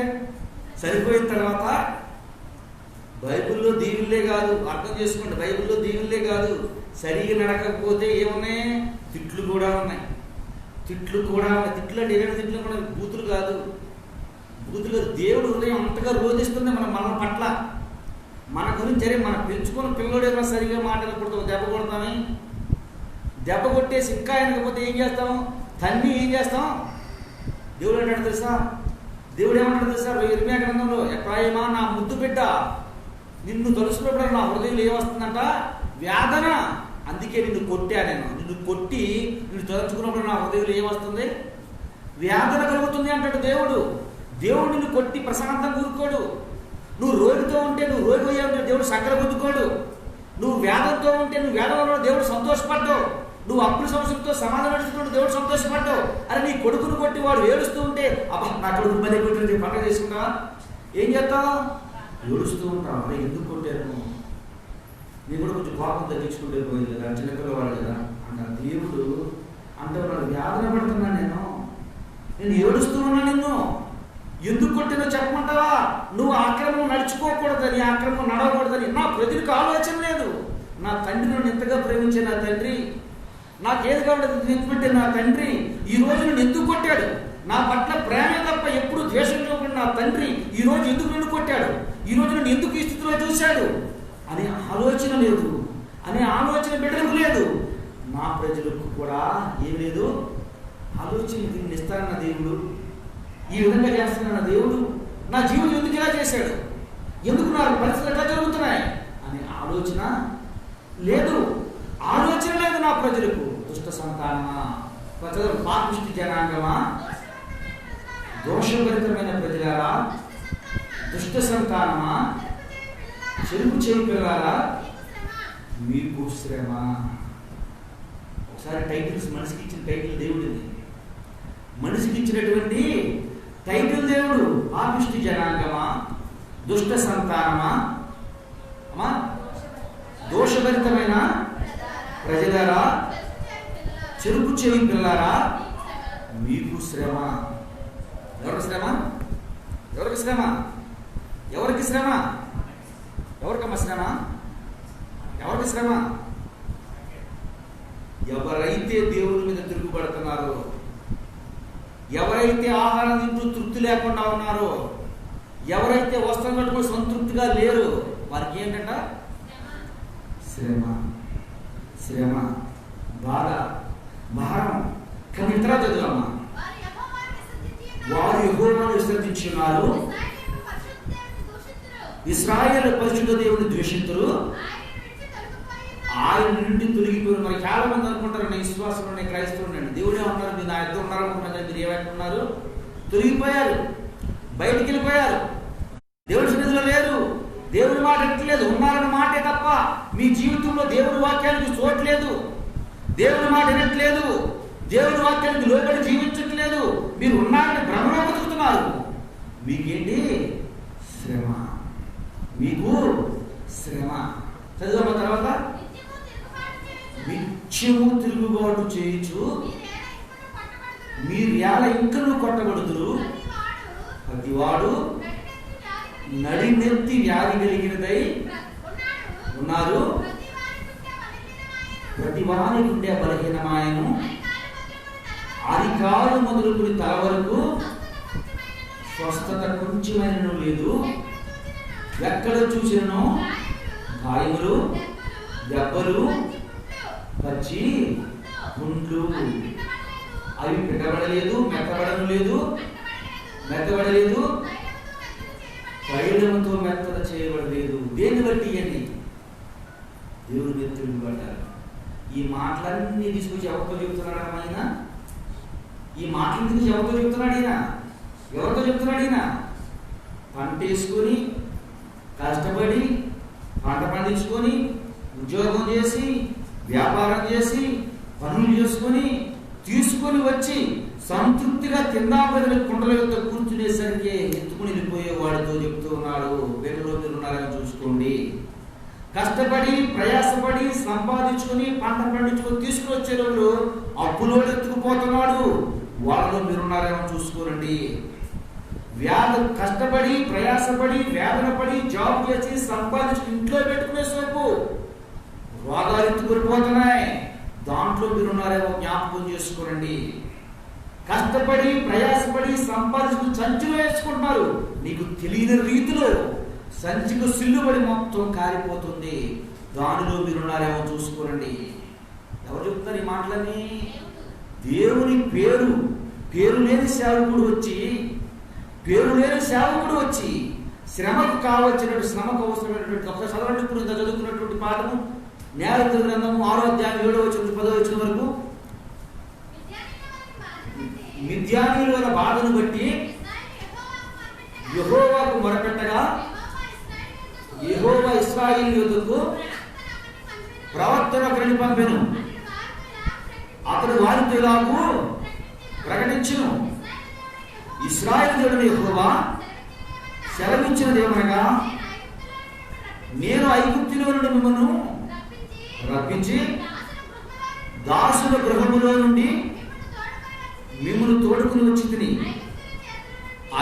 సరిపోయిన తర్వాత బైబిల్లో దీవులే కాదు, అర్థం చేసుకోండి, బైబిల్లో దీవులే కాదు, సరిగా నడకపోతే ఏమున్నాయి, తిట్లు కూడా ఉన్నాయి. తిట్లు అంటే ఏమైనా తిట్లు కూడా బూతులు కాదు. బూతులు దేవుడు హృదయం అంతగా రోధిస్తుంది మన పట్ల. మన గురించి సరే మనం పెంచుకున్న పిల్లడేమో సరిగా మాట్లాడకూడదు, దెబ్బ కొడతామని. దెబ్బ కొట్టేసి ఇంకా వెనకపోతే ఏం చేస్తాం, తన్ని ఏం చేస్తాం. దేవుడు ఏమంటాడు తెలుసా, ఇర్మియా గ్రంథంలో, ఎఫ్రాయిమా నా ముద్దు బిడ్డ, నిన్ను తలుసుకున్నప్పుడు నా హృదయంలో ఏమొస్తుందంట, వేదన. అందుకే నిన్ను కొట్టా నేను, నిన్ను కొట్టి నిన్ను తలుచుకున్నప్పుడు నా హృదయంలో ఏమొస్తుంది, వేదన కలుగుతుంది అంటాడు దేవుడు. దేవుడు నిన్ను కొట్టి ప్రశాంతంగా కూరుకోడు. నువ్వు రోగితో ఉంటే, నువ్వు రోగి అయ్యావు, దేవుడు సకల గుద్దుకోడు. నువ్వు వేదంతో ఉంటే, నువ్వు వేదంలో దేవుడు సంతోషపడ్డావు. నువ్వు అప్పుల సమస్యలతో సమాధానం పెడుతున్నాడు, దేవుడు సంతోషపడ్డావు. అరే నీ కొడుకును కొట్టి వాడు ఏడుస్తూ ఉంటే, అబ్బా నా కొడుకు బలి కొట్టి పండుగ చేసుకుంటావా, ఏం చేస్తావు, ఏడుస్తూ ఉంటావు. అరే ఎందుకు కొట్టాను, నేను కూడా కొంచెం కోపం తగ్గించుకుంటే పోయింది కదా, చిన్నపిల్లవాడు కదా అన్న దేవుడు అంటే వాడు వేదన పడుతున్నా, నేను ఏడుస్తూ ఉన్నా, నిన్ను ఎందుకు కొట్టినో చెప్పమంటావా. నువ్వు ఆక్రమం నడుచుకోకూడదని, ఆక్రమం నడవకూడదని నా ప్రజలకు ఆలోచన లేదు. నా తండ్రి నన్ను ఎంతగా ప్రేమించే నా తండ్రి, నాకేది కావాలో తెచ్చిపెట్టే నా తండ్రి ఈ రోజు నన్ను ఎందుకు కొట్టాడు, నా పట్ల ప్రేమే తప్ప ఎప్పుడు ద్వేషం చూపడిన నా తండ్రి ఈ రోజు ఎందుకు నన్ను కొట్టాడు, ఈ రోజు నన్ను ఎందుకు ఈ స్థితిలో చూశాడు అనే ఆలోచన లేదు, అనే ఆలోచన బిడ్డలకు లేదు. నా ప్రజలకు కూడా ఏం లేదు ఆలోచన. దీన్ని ఇస్తానన్న దేవుడు, ఈ విధంగా చేస్తున్న దేవుడు నా జీవితం ఎందుకు ఇలా చేశాడు, ఎందుకు నా పరిస్థితులు ఎట్లా జరుగుతున్నాయి అనే ఆలోచన లేదు. ఆలోచన లేదు నా ప్రజలకు. దుష్ట సంతానమా, పాపిష్టి జనాంగమా, దోషభరితమైన ప్రజలారా, దుష్ట సంతానమా, చెరుపు చెవి పిల్లారా, మీకు శ్రమ. ఒకసారి టైటిల్స్, మనిషికి ఇచ్చిన టైటిల్ దేవుడిది, మనిషికి ఇచ్చినటువంటి టైటిల్ దేవుడు. పాపిష్టి జనాంగమా, దుష్ట సంతానమా, దోషభరితమైన ప్రజలారా, చెరుపు చెవి పిల్లారా, మీకు శ్రమ. ఎవరికి శ్రమ, ఎవరికి శ్రమ, ఎవరికి శ్రమ, ఎవరికమ్మ శ్రమ, ఎవరికి శ్రమ. ఎవరైతే దేవుని మీద తిరుగుబడుతున్నారో, ఎవరైతే ఆహారం తింటూ తృప్తి లేకుండా ఉన్నారో, ఎవరైతే వస్త్రం కట్టుకుని సంతృప్తిగా లేరు, వారికి ఏంటంట శ్రమ, శ్రమ, బాధ, భారం. కానీ ఇతర చదువులమ్మా, వారు యెహోవాను విసర్జించున్నారు, ఇశ్రాయేలు పరిశుద్ధ దేవుని ద్వేషింతురు, ఆయన నుండి తొలగిపోయారు. మరి చాలా మంది అనుకుంటారు నా విశ్వాసంలో నేను క్రైస్తవుడు, దేవుడే ఉన్నారు, మీరు నా ఇద్దరు ఉన్నారు అనుకుంటున్నారు, మీరు ఏమైనా ఉన్నారు, తొలగిపోయారు, బయటికి వెళ్ళిపోయారు, దేవుడి సన్నిధిలో లేరు, దేవుడి మాట ఎట్టలేదు, ఉన్నారన్న మాటే తప్ప మీ జీవితంలో దేవుడి వాక్యానికి చోట్లేదు, దేవుడి మాట వినట్లేదు, దేవుడి వాక్యానికి లోబడి జీవించట్లేదు, మీరు ఉన్నారని భ్రమలో బతుకుతున్నారు. మీకేంటి శ్రమ, మీకు శ్రమ. చదువు తర్వాత, నిత్యము తిరుగుబాటు చేయొచ్చు, మీరు ఎలా ఇంకను కొట్టబడుతురు, ప్రతివాడు నడినెత్తి వ్యాధి కలిగినదై ఉన్నారు, ప్రతి వారికి ఉండే బలహీనమాయను, ఆదికాలు మొదలుకుని తల వరకు స్వస్థత కొంచెమైనను లేదు, ఎక్కడ చూసినను గాయములు, దెబ్బలు, పచ్చి గుండ్లు, అవి పెట్టబడలేదు, మెత్తబడలేదు, తైలముతో మెత్తన చేయబడలేదు. దేన్ని బట్టి ఇవన్నీ దేవుని మీద తిరుగుబడ్డారు. ఈ మాటలన్నీ తీసుకొచ్చి ఎవరితో చెబుతున్నాడు ఆయన, ఈ మాటలు తీసుకొచ్చి ఎవరితో చెబుతున్నాడు ఈయన, ఎవరితో చెబుతున్నాడు ఈయన. పంట వేసుకొని కష్టపడి పంట పండించుకొని ఉద్యోగం చేసి వ్యాపారం చేసి పనులు చేసుకొని తీసుకొని వచ్చి సంతృప్తిగా తిందా బదులు కుండల యొక్క కూర్చునేసరికి ఎత్తుకుని వెళ్ళిపోయే వాడితో చెప్తూ ఉన్నాడు, వెనులో మీరు ఉన్నారని చూసుకోండి. కష్టపడి ప్రయాసపడి సంపాదించుకొని పంట పండించుకొని తీసుకువచ్చే వాళ్ళు అప్పులోడు ఎత్తుకుపోతున్నాడు, వాళ్ళలో మీరున్నారేమో చూసుకోరండి. కష్టపడి ప్రయాసపడి వేదన పడి జాబ్ చేసి సంపాదించి ఇంట్లో పెట్టుకునే సోపు రోగాలు ఎత్తుకుపోతున్నాయి. దాంట్లో మీరున్నారేమో జ్ఞాపకం చేసుకోనండి. కష్టపడి ప్రయాసపడి సంపాదించుకుని సంచిలో వేసుకుంటున్నారు. నీకు తెలియని రీతిలో సంచికు సిల్లుబడి మొత్తం కారిపోతుంది. దానిలో మీరున్నారేమో చూసుకోనండి. ఎవరు చెప్తారు ఈ మాటలని? దేవుని పేరు లేని సేవకుడు వచ్చి శ్రమకు కావలసినటువంటి శ్రమకు అవసరమైనటువంటి ఒక చదవండి. ఇప్పుడు చదువుకున్నటువంటి పాఠము న్యాయాధిపతుల గ్రంథము 6వ అధ్యాయం 7వ వచనం నుంచి 10వ వచనం వరకు. మిద్యానీయుల బాధను బట్టి యెహోవాకు మొరపెట్టగా యెహోవా ఇశ్రాయేలు యోధులకు ప్రవక్తను ఒకరిని పంపెను. అతడు వారితో ఇలాగూ ప్రకటించును, ఇశ్రాయేలు దేవుడైన యెహోవా సెలవిచ్చినదేమనగా, నేను ఐగుప్తులో నుండి మిమ్మల్ని రప్పించి దాసుల గృహములో నుండి మిమ్మల్ని తోడుకుని వచ్చి తిని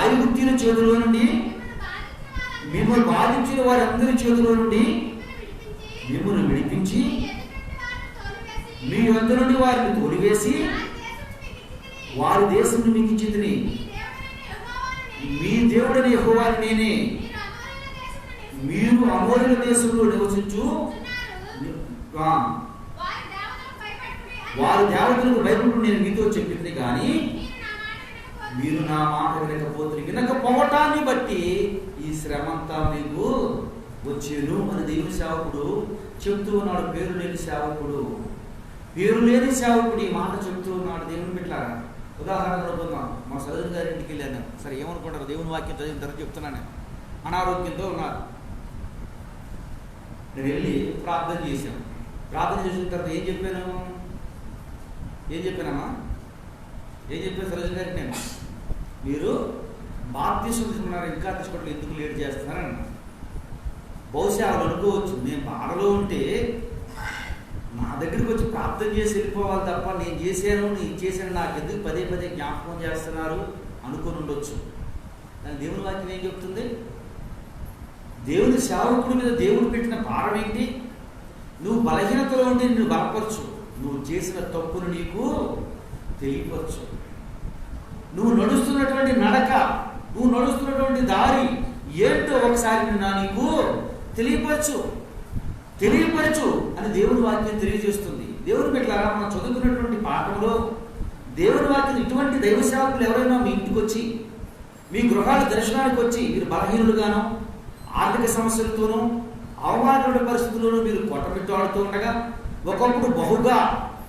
ఐగుప్తుల చేతిలో నుండి మిమ్మల్ని బాధించిన వారందరి చేతిలో నుండి మిమ్మల్ని విడిపించి మీ వద్ద నుండి వారిని తోలివేసి వారి దేశం మీకు ఇచ్చి తిని మీ దేవుడని యెహోవాని నేనే. మీరు అమోరీయుల దేశంలో నివసించు వారి దేవతలకు భయపడు నేను మీతో చెప్పింది కానీ మీరు నా మాట వినకపోవటాన్ని బట్టి ఈ శ్రమంతా మీకు వచ్చేను అని దేవుని సేవకుడు చెప్తూ ఉన్నాడు. పేరు లేని సేవకుడు ఈ మాట చెప్తూ ఉన్నాడు. దేవుని బిడ్డలారా, ఉదాహరణ అనుకుందాం. మా సోదరుని గారి ఇంటికి వెళ్ళాను. సరే, ఏమనుకుంటారు? దేవుని వాక్యం చదివిన తర్వాత చెప్తున్నాను. అనారోగ్యంతో ఉన్నారు. నేను వెళ్ళి ప్రార్థన చేశాను. ప్రార్థన చేసిన తర్వాత ఏం చెప్పానమ్మా? ఏం చెప్పాను సరోజన్ గారికి? నేను మీరు బాప్తిసం తీసుకున్నారు, ఇంకా తీసుకోవడం ఎందుకు లేట్ చేస్తున్నారన్న. బహుశా వాళ్ళు అనుకోవచ్చు, నేను బాధలో ఉంటే నా దగ్గరికి వచ్చి ప్రార్థన చేసి వెళ్ళిపోవాలి తప్ప నేను చేశాను నాకు ఎందుకు పదే జ్ఞాపకం చేస్తున్నారు అనుకుని ఉండొచ్చు. కానీ దేవుని వాక్యం ఏం చెప్తుంది? దేవుని సేవకుడి మీద దేవుడు పెట్టిన భారం ఏంటి? నువ్వు బలహీనతలో ఉంటే నిన్ను బలపరచు, నువ్వు చేసిన తప్పును నీకు తెలియపరచు, నువ్వు నడుస్తున్నటువంటి నడక, నువ్వు నడుస్తున్నటువంటి దారి ఏంటో ఒకసారి నీకు తెలియపరచు అని దేవుని వాక్యం తెలియజేస్తుంది. దేవుని బిడ్డలారా, మనం చదువుకున్నటువంటి పాఠంలో దేవుని వాక్యం ఇటువంటి దైవ సేవకులు ఎవరైనా మీ ఇంటికి వచ్చి మీ గృహాల దర్శనానికి వచ్చి మీరు బలహీనులుగానో ఆర్థిక సమస్యలతోనూ అవమానమైన పరిస్థితుల్లోనూ మీరు కొట్టమిట్టాడుతూ ఉండగా, ఒకప్పుడు బహుగా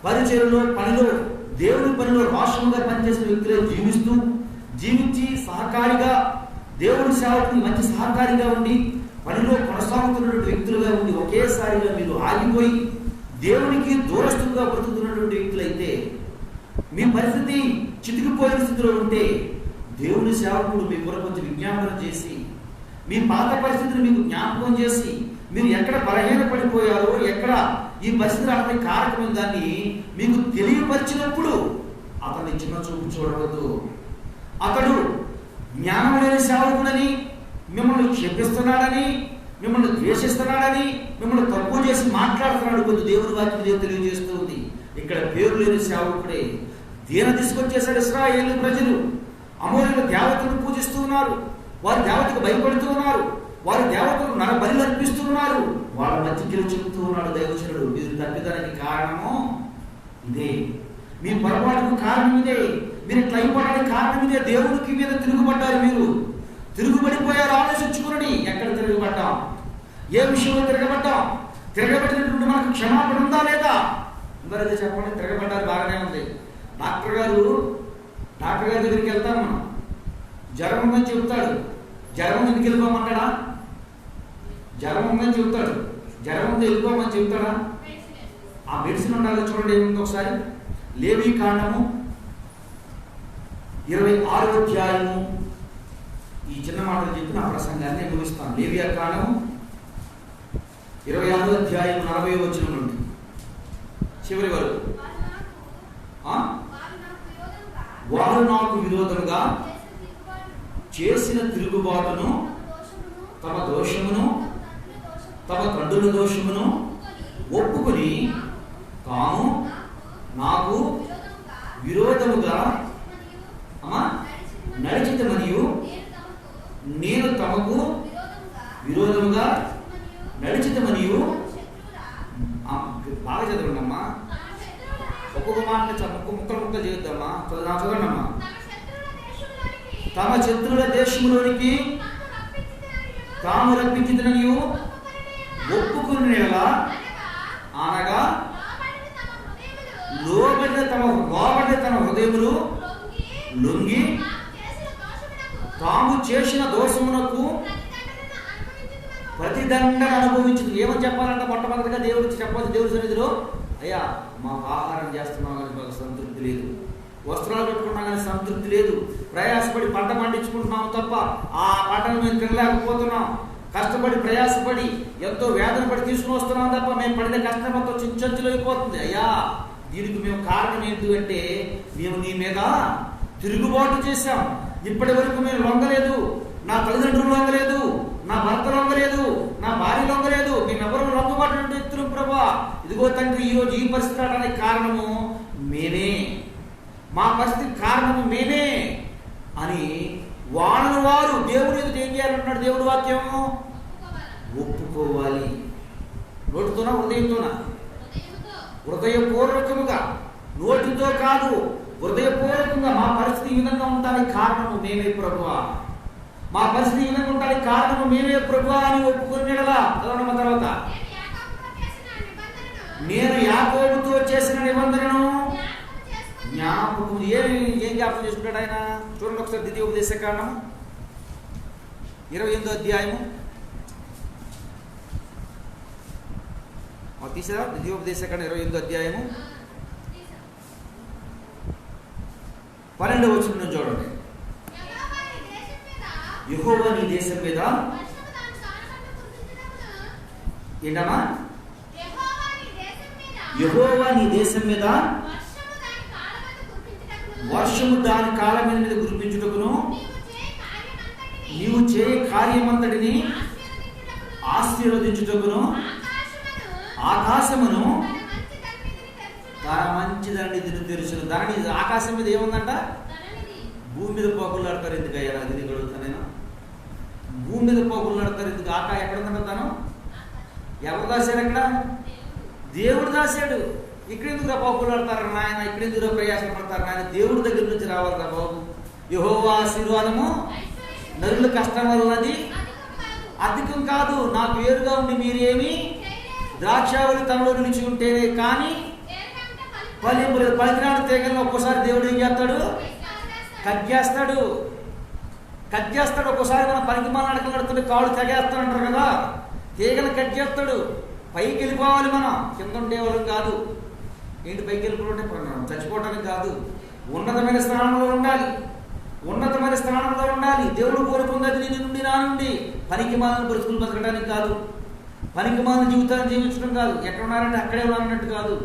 పరిచయంలో పనిలో దేవుని పనిలో రాష్ట్రంగా పనిచేసిన వ్యక్తులే జీవించి సహకారిగా దేవుని సేవకుని మంచి సహకారిగా ఉండి పనిలో కొనసాగుతున్నటువంటి వ్యక్తులుగా ఉండి ఒకేసారిగా మీరు ఆగిపోయి దేవునికి దూరస్తులుగా బ్రతుకుతున్నటువంటి వ్యక్తులైతే, మీ పరిస్థితి చితికిపోయిన స్థితిలో ఉంటే దేవుని సేవకుడు మీ కొరకు విజ్ఞాపన చేసి మీ పాత పరిస్థితిని మీకు జ్ఞాపకం చేసి మీరు ఎక్కడ బలహీన పడిపోయారో, ఎక్కడ ఈ పరిస్థితి రావడానికి కారకమైన దాన్ని మీకు తెలియపరిచినప్పుడు అతన్ని చిన్న చూపు చూడవద్దు. అతడు జ్ఞానం లేని సేవకుడని, మిమ్మల్ని క్షేపిస్తున్నాడని, మిమ్మల్ని ద్వేషిస్తున్నాడని, మిమ్మల్ని తక్కువ చేసి మాట్లాడుతున్నాడు కొద్ది దేవుని వాక్యం తెలియజేస్తుంది. ఇక్కడ పేరు లేని సేవకుడే దీన తీసుకొచ్చేసాడు. ఇశ్రాయేలు ప్రజలు అమోరీయుల దేవతలను పూజిస్తూ ఉన్నారు, వారి దేవతకు భయపడుతూ ఉన్నారు, వారి దేవతలు బలి అర్పిస్తూ ఉన్నారు. వాళ్ళ మధ్యకి చెబుతూ ఉన్నాడు దైవజనుడు, మీరు తప్పిదానికి కారణము ఇదే, మీ పొరపాటుకు కారణం ఇదే, మీరు ఇట్లా అయిపోవడానికి కారణం ఇదే. దేవునికి మీద తిరుగుబడ్డారు, మీరు తిరుగుబడిపోయారు. ఆలోచించుకుని ఎక్కడ తిరగబడ్డాం, ఏ విషయంలో తిరగబడ్డాం, తిరగబడినటువంటి మనకు క్షమాపణ ఉందా లేదా? అందరూ చెప్పండి. తిరగబడ్డారు, బాగానే ఉంది. డాక్టర్ గారి దగ్గరికి వెళ్తాం మనం, జ్వరం ఉందని చెబుతాడు. జ్వరం ఎందుకు వెళ్ళిపోమంటాడా? జ్వరం ఉందని చెబుతాడు. జ్వరం ఉంది వెళ్ళిపోమని చెబుతాడా? ఆ మెడిసిన్ ఉండాలి. చూడండి ఏముంది ఒకసారి. లేవి కాండము 26వ అధ్యాయము. ఈ చిన్న మాటలు చెప్పిన ఆ ప్రసంగాన్ని నేను ముగిస్తాను. లేవి కాండము 26వ అధ్యాయం 40వ వచనం నుండి చివరి వరకు. వారు నాకు విరోధంగా చేసిన తిరుగుబాటును, తమ దోషమును, తమ తండ్రుల దోషమును ఒప్పుకొని తాము నాకు విరోధముగా నడిచితమనియు నేను తమకు విరోధముగా నడిచితమనియు. బాగా చదవండమ్మా, ఒక్కొక్క మాట ముక్కలు చేద్దామా. చదవండమ్మా. తమ శత్రువుల దేశంలోనికి తాము రప్పించిననియు ఒప్పుకుని అనగా లోబడిన తమ హృదయములు లొంగి తాము చేసిన దోషమునకు ప్రతిదండన అనుభవించింది. ఏమని చెప్పాలంటే మొట్టమొదటిగా దేవుడికి చెప్పాలి దేవుడి సన్నిధిలో, అయ్యా మాకు ఆహారం చేస్తున్నాం కానీ మాకు సంతృప్తి లేదు, వస్త్రాలు పెట్టుకున్నాం కానీ సంతృప్తి లేదు, ప్రయాసపడి పంట పండించుకుంటున్నాము తప్ప ఆ పంటను మేము తినలేకపోతున్నాం, కష్టపడి ప్రయాసపడి ఎంతో వేదన పడి తీసుకుని వస్తున్నాం తప్ప మేము పడిన కష్టం మొత్తం చించంచులు అయిపోతుంది. అయ్యా దీనికి మేము కారణం ఏంటి అంటే మేము నీ మీద తిరుగుబాటు చేశాం, ఇప్పటి వరకు మేము లొంగలేదు, నా తల్లిదండ్రులు లొంగలేదు, నా భర్త లొంగలేదు, నా భార్య లొంగలేదు, మేమెవరు లొంగబాటు ఎత్తులు ప్రభా. ఇదిగో తండ్రి ఈరోజు ఈ పరిస్థితి రావడానికి కారణము మేమే, మా పరిస్థితికి కారణము మేమే అని వాళ్ళను వారు దేవుడు ఎదుట ఏం చేయాలంటున్నాడు దేవుడు వాక్యము? ఒప్పుకోవాలి. నోటితోనా హృదయంతోనా? హృదయపూర్వకముగా, నోటితో కాదు, హృదయపూర్వకంగా మా పరిస్థితి ఈ విధంగా ఉండడానికి కారణము మేమే ప్రభువా, మా పరిస్థితి ఈ విధంగా ఉండడానికి కారణము మేమే ప్రభువా అని ఒప్పుకునేలా. చదవడం తర్వాత నేను యాకోబుతో చేసిన నిబంధనను జ్ఞాపకం. ఏం జ్ఞాపకం చేసుకుంటాడు ఆయన? చూడండి ఒకసారి ద్వితీయోపదేశకాండము 28వ అధ్యాయము తీసారా? ద్వితీయోపదేశకాండం 28వ అధ్యాయము 12వ వచనం చూడండి. యెహోవా నీ దేశం మీద ఏంటమ్మా? యెహోవా నీ దేశం మీద వర్షము దాని కాలం మీద కురిపించుటకును నీవు చేయ కార్యమంతటిని ఆశీర్వదించుటకును ఆకాశమును తన మంచిదాన్ని తెలుసు. దాని ఆకాశం మీద ఏముందంట? భూమి మీద పోగులాడతారు ఎందుకు? అయ్యా అది నీకు అడుగుతా నేను. భూమి మీద పోగులాడతారు ఎందుకు? ఆకాశం ఎక్కడ ఉందంట? తను ఎవరు దాశాడు? అక్కడ దేవుడు దాశాడు. ఇక్కడ ఎందుకు పోగులాడతారు నాయన? ఇక్కడ ఎందుకు ప్రయాసం పడతారు నాయన? దేవుడి దగ్గర నుంచి రావాలిరా బాబు. యెహోవా ఆశీర్వాదము నరుల కష్టం వల్లది అధికం కాదు. నాకు వేరుగా ఉండి మీరేమి ద్రాక్షావళి తనలో నిలిచి ఉంటేనే కానీ ఫలింపలేదు. పలికినాడు తీగలను ఒక్కోసారి దేవుడు ఏం చేస్తాడు? కట్ చేస్తాడు. ఒక్కోసారి మనం పనికి మన నడకలు నడుతుంటే కాళ్ళు తెగేస్తాడంటారు కదా, తీగలు కట్ చేస్తాడు. పైకి వెళ్ళిపోవాలి, మనం కింద ఉండేవాళ్ళం కాదు. ఏంటి పైకి వెళ్ళిపోవడం? చచ్చిపోవడానికి కాదు, ఉన్నతమైన స్థానంలో ఉండాలి. ఉన్నతమైన స్థానంలో ఉండాలి. దేవుడు కోరుకుంది నీ నుండి నా నుండి పనికి మాలిన బ్రతుకులు బతకడానికి కాదు, పనికి మాలిన జీవితాన్ని జీవించడం కాదు. ఎక్కడ ఉన్నారంటే అక్కడే ఉన్నారన్నట్టు కాదు.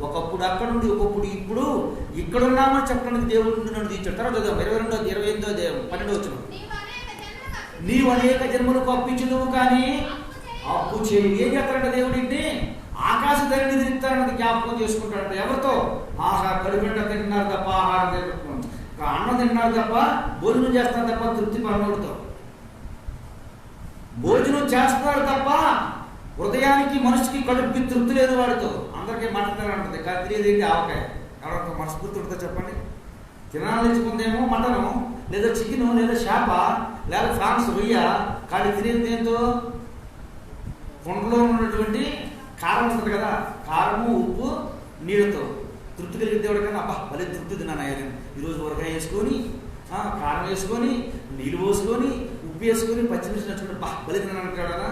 ఒకప్పుడు అక్కడ నుండి ఒకప్పుడు ఇప్పుడు ఇక్కడ ఉన్నామని చెప్పడానికి దేవుడు నుండి నన్ను తీర్చాడు. తర్వాత 22వ 12వ వచనం. నీవు అనేక జన్మలకు అప్పించుదువు కానీ అప్పు చేయి. ఏం చేస్తాడంట దేవుడు? ఇంటి ఆకాశ ధరిని తిరుగుతారన్నది జ్ఞాపకం చేసుకుంటాడంట. ఎవరితో? కడుపుంట తింటున్నారు తప్ప, అన్నం తింటున్నారు తప్ప, భోజనం చేస్తారు తప్ప తృప్తి పరమవుడుతో. భోజనం చేస్తున్నారు తప్ప హృదయానికి మనిషికి కడుపుకి తృప్తి లేదు వాడితో. అందరికీ మటన్ అంటుంది కానీ తెలియదు ఏంటి? ఆవకాయ. ఎవరైనా మనస్ఫూర్తి ఉంటుందో చెప్పండి? తినాలించుకుందేమో మటను, లేదా చికెను, లేదా చేప, లేదా ఫ్రాన్స్ రొయ్య. కానీ తినేది ఏంటో? కొండలో ఉన్నటువంటి కారం ఉంటుంది కదా, కారము ఉప్పు నీళ్ళతో తృప్తి కలిగితే ఎవరికైనా అబ్బా భలే తృప్తి తిన్నాను నేను ఈరోజు ఊరగాయ వేసుకొని, కారం వేసుకొని, నీళ్ళు పోసుకొని, ఉప్పు వేసుకొని, పచ్చిమిర్చి నచ్చుకుంటే బా భలే తిన్నాను అంటాడు కదా.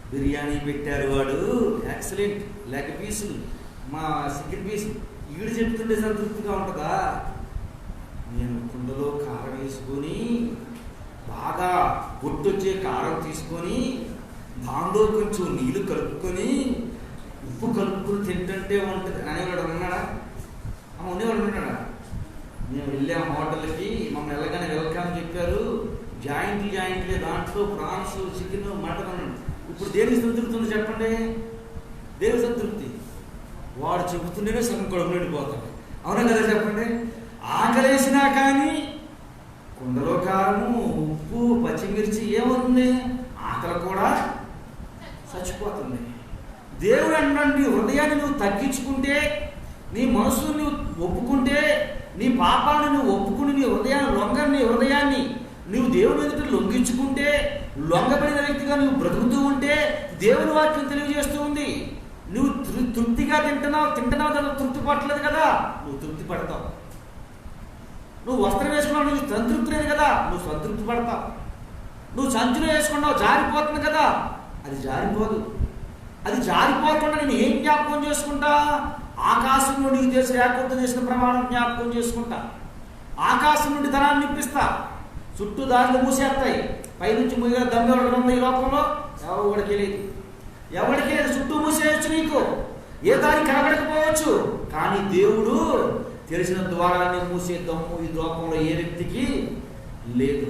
బిర్యానీ పెట్టారు వాడు, ఎక్సలెంట్, లెగ్ పీసులు, మా చికెన్ పీసు. ఈడు చెప్తుంటే సంతృప్తిగా ఉంటుందా? నేను కుండలో కారం వేసుకొని, బాగా పొట్టొచ్చే కారం తీసుకొని, దానిలో కొంచెం నీళ్ళు కలుపుకొని, ఉప్పు కలుపుకొని తింటుంటే ఉంటుంది అనేవాడు ఉన్నాడా? ఉండేవాడు ఉన్నాడా? మేము వెళ్ళాము హోటల్కి, మమ్మల్ని వెళ్ళగానే వెల్కమ్ చెప్పారు, జాయింట్లే దాంట్లో ప్రాన్స్, చికెన్, మటన్. ఇప్పుడు దేనికి సంతృప్తి ఉంది చెప్పండి? దేనికి సంతృప్తి? వాడు చెబుతుంటేనే సగం కడుపు నిండిపోతాడు. అవునా కదా చెప్పండి? ఆకలేసినా కానీ కుండలో కారము, ఉప్పు, పచ్చిమిర్చి ఏమవుతుంది? ఆకలి కూడా చచ్చిపోతుంది. దేవుడు అన్నాడు, నీ హృదయాన్ని నువ్వు తగ్గించుకుంటే, నీ మనసును నువ్వు ఒప్పుకుంటే, నీ పాపాన్ని నువ్వు ఒప్పుకుని నీ హృదయాన్ని నువ్వు దేవుని ఎదుట లొంగించుకుంటే, లొంగబడిన వ్యక్తిగా నువ్వు బ్రతుకుతూ ఉంటే దేవుని వాక్యం తెలియజేస్తూ ఉంది. నువ్వు తృప్తిగా తింటున్నావు కదా, తృప్తి పట్టలేదు కదా, నువ్వు తృప్తి పడతావు. నువ్వు వస్త్రం వేసుకున్నావు, నువ్వు సంతృప్తి లేదు కదా, నువ్వు సంతృప్తి పడతావు. నువ్వు సంచులు వేసుకున్నావు, జారిపోతుంది కదా, అది జారిపోదు. అది జారిపోకుండా నేను ఏం జ్ఞాపకం చేసుకుంటా? ఆకాశంలో నీకు చేసి ఏర్పాటు చేసిన ప్రమాణం జ్ఞాపకం చేసుకుంటా. ఆకాశం నుండి ధనాన్ని నింపిస్తా, చుట్టూ దారిలో మూసేస్తాయి. పైనుంచి మూయగా దమ్మెవడం ఉంది ఈ లోకంలో? ఎవరికి లేదు. చుట్టూ మూసేయచ్చు, నీకు ఏ దారి కనబడకపోవచ్చు. కానీ దేవుడు తెలిసిన ద్వారాన్ని మూసే దమ్ము ఈ లోకంలో ఏ వ్యక్తికి లేదు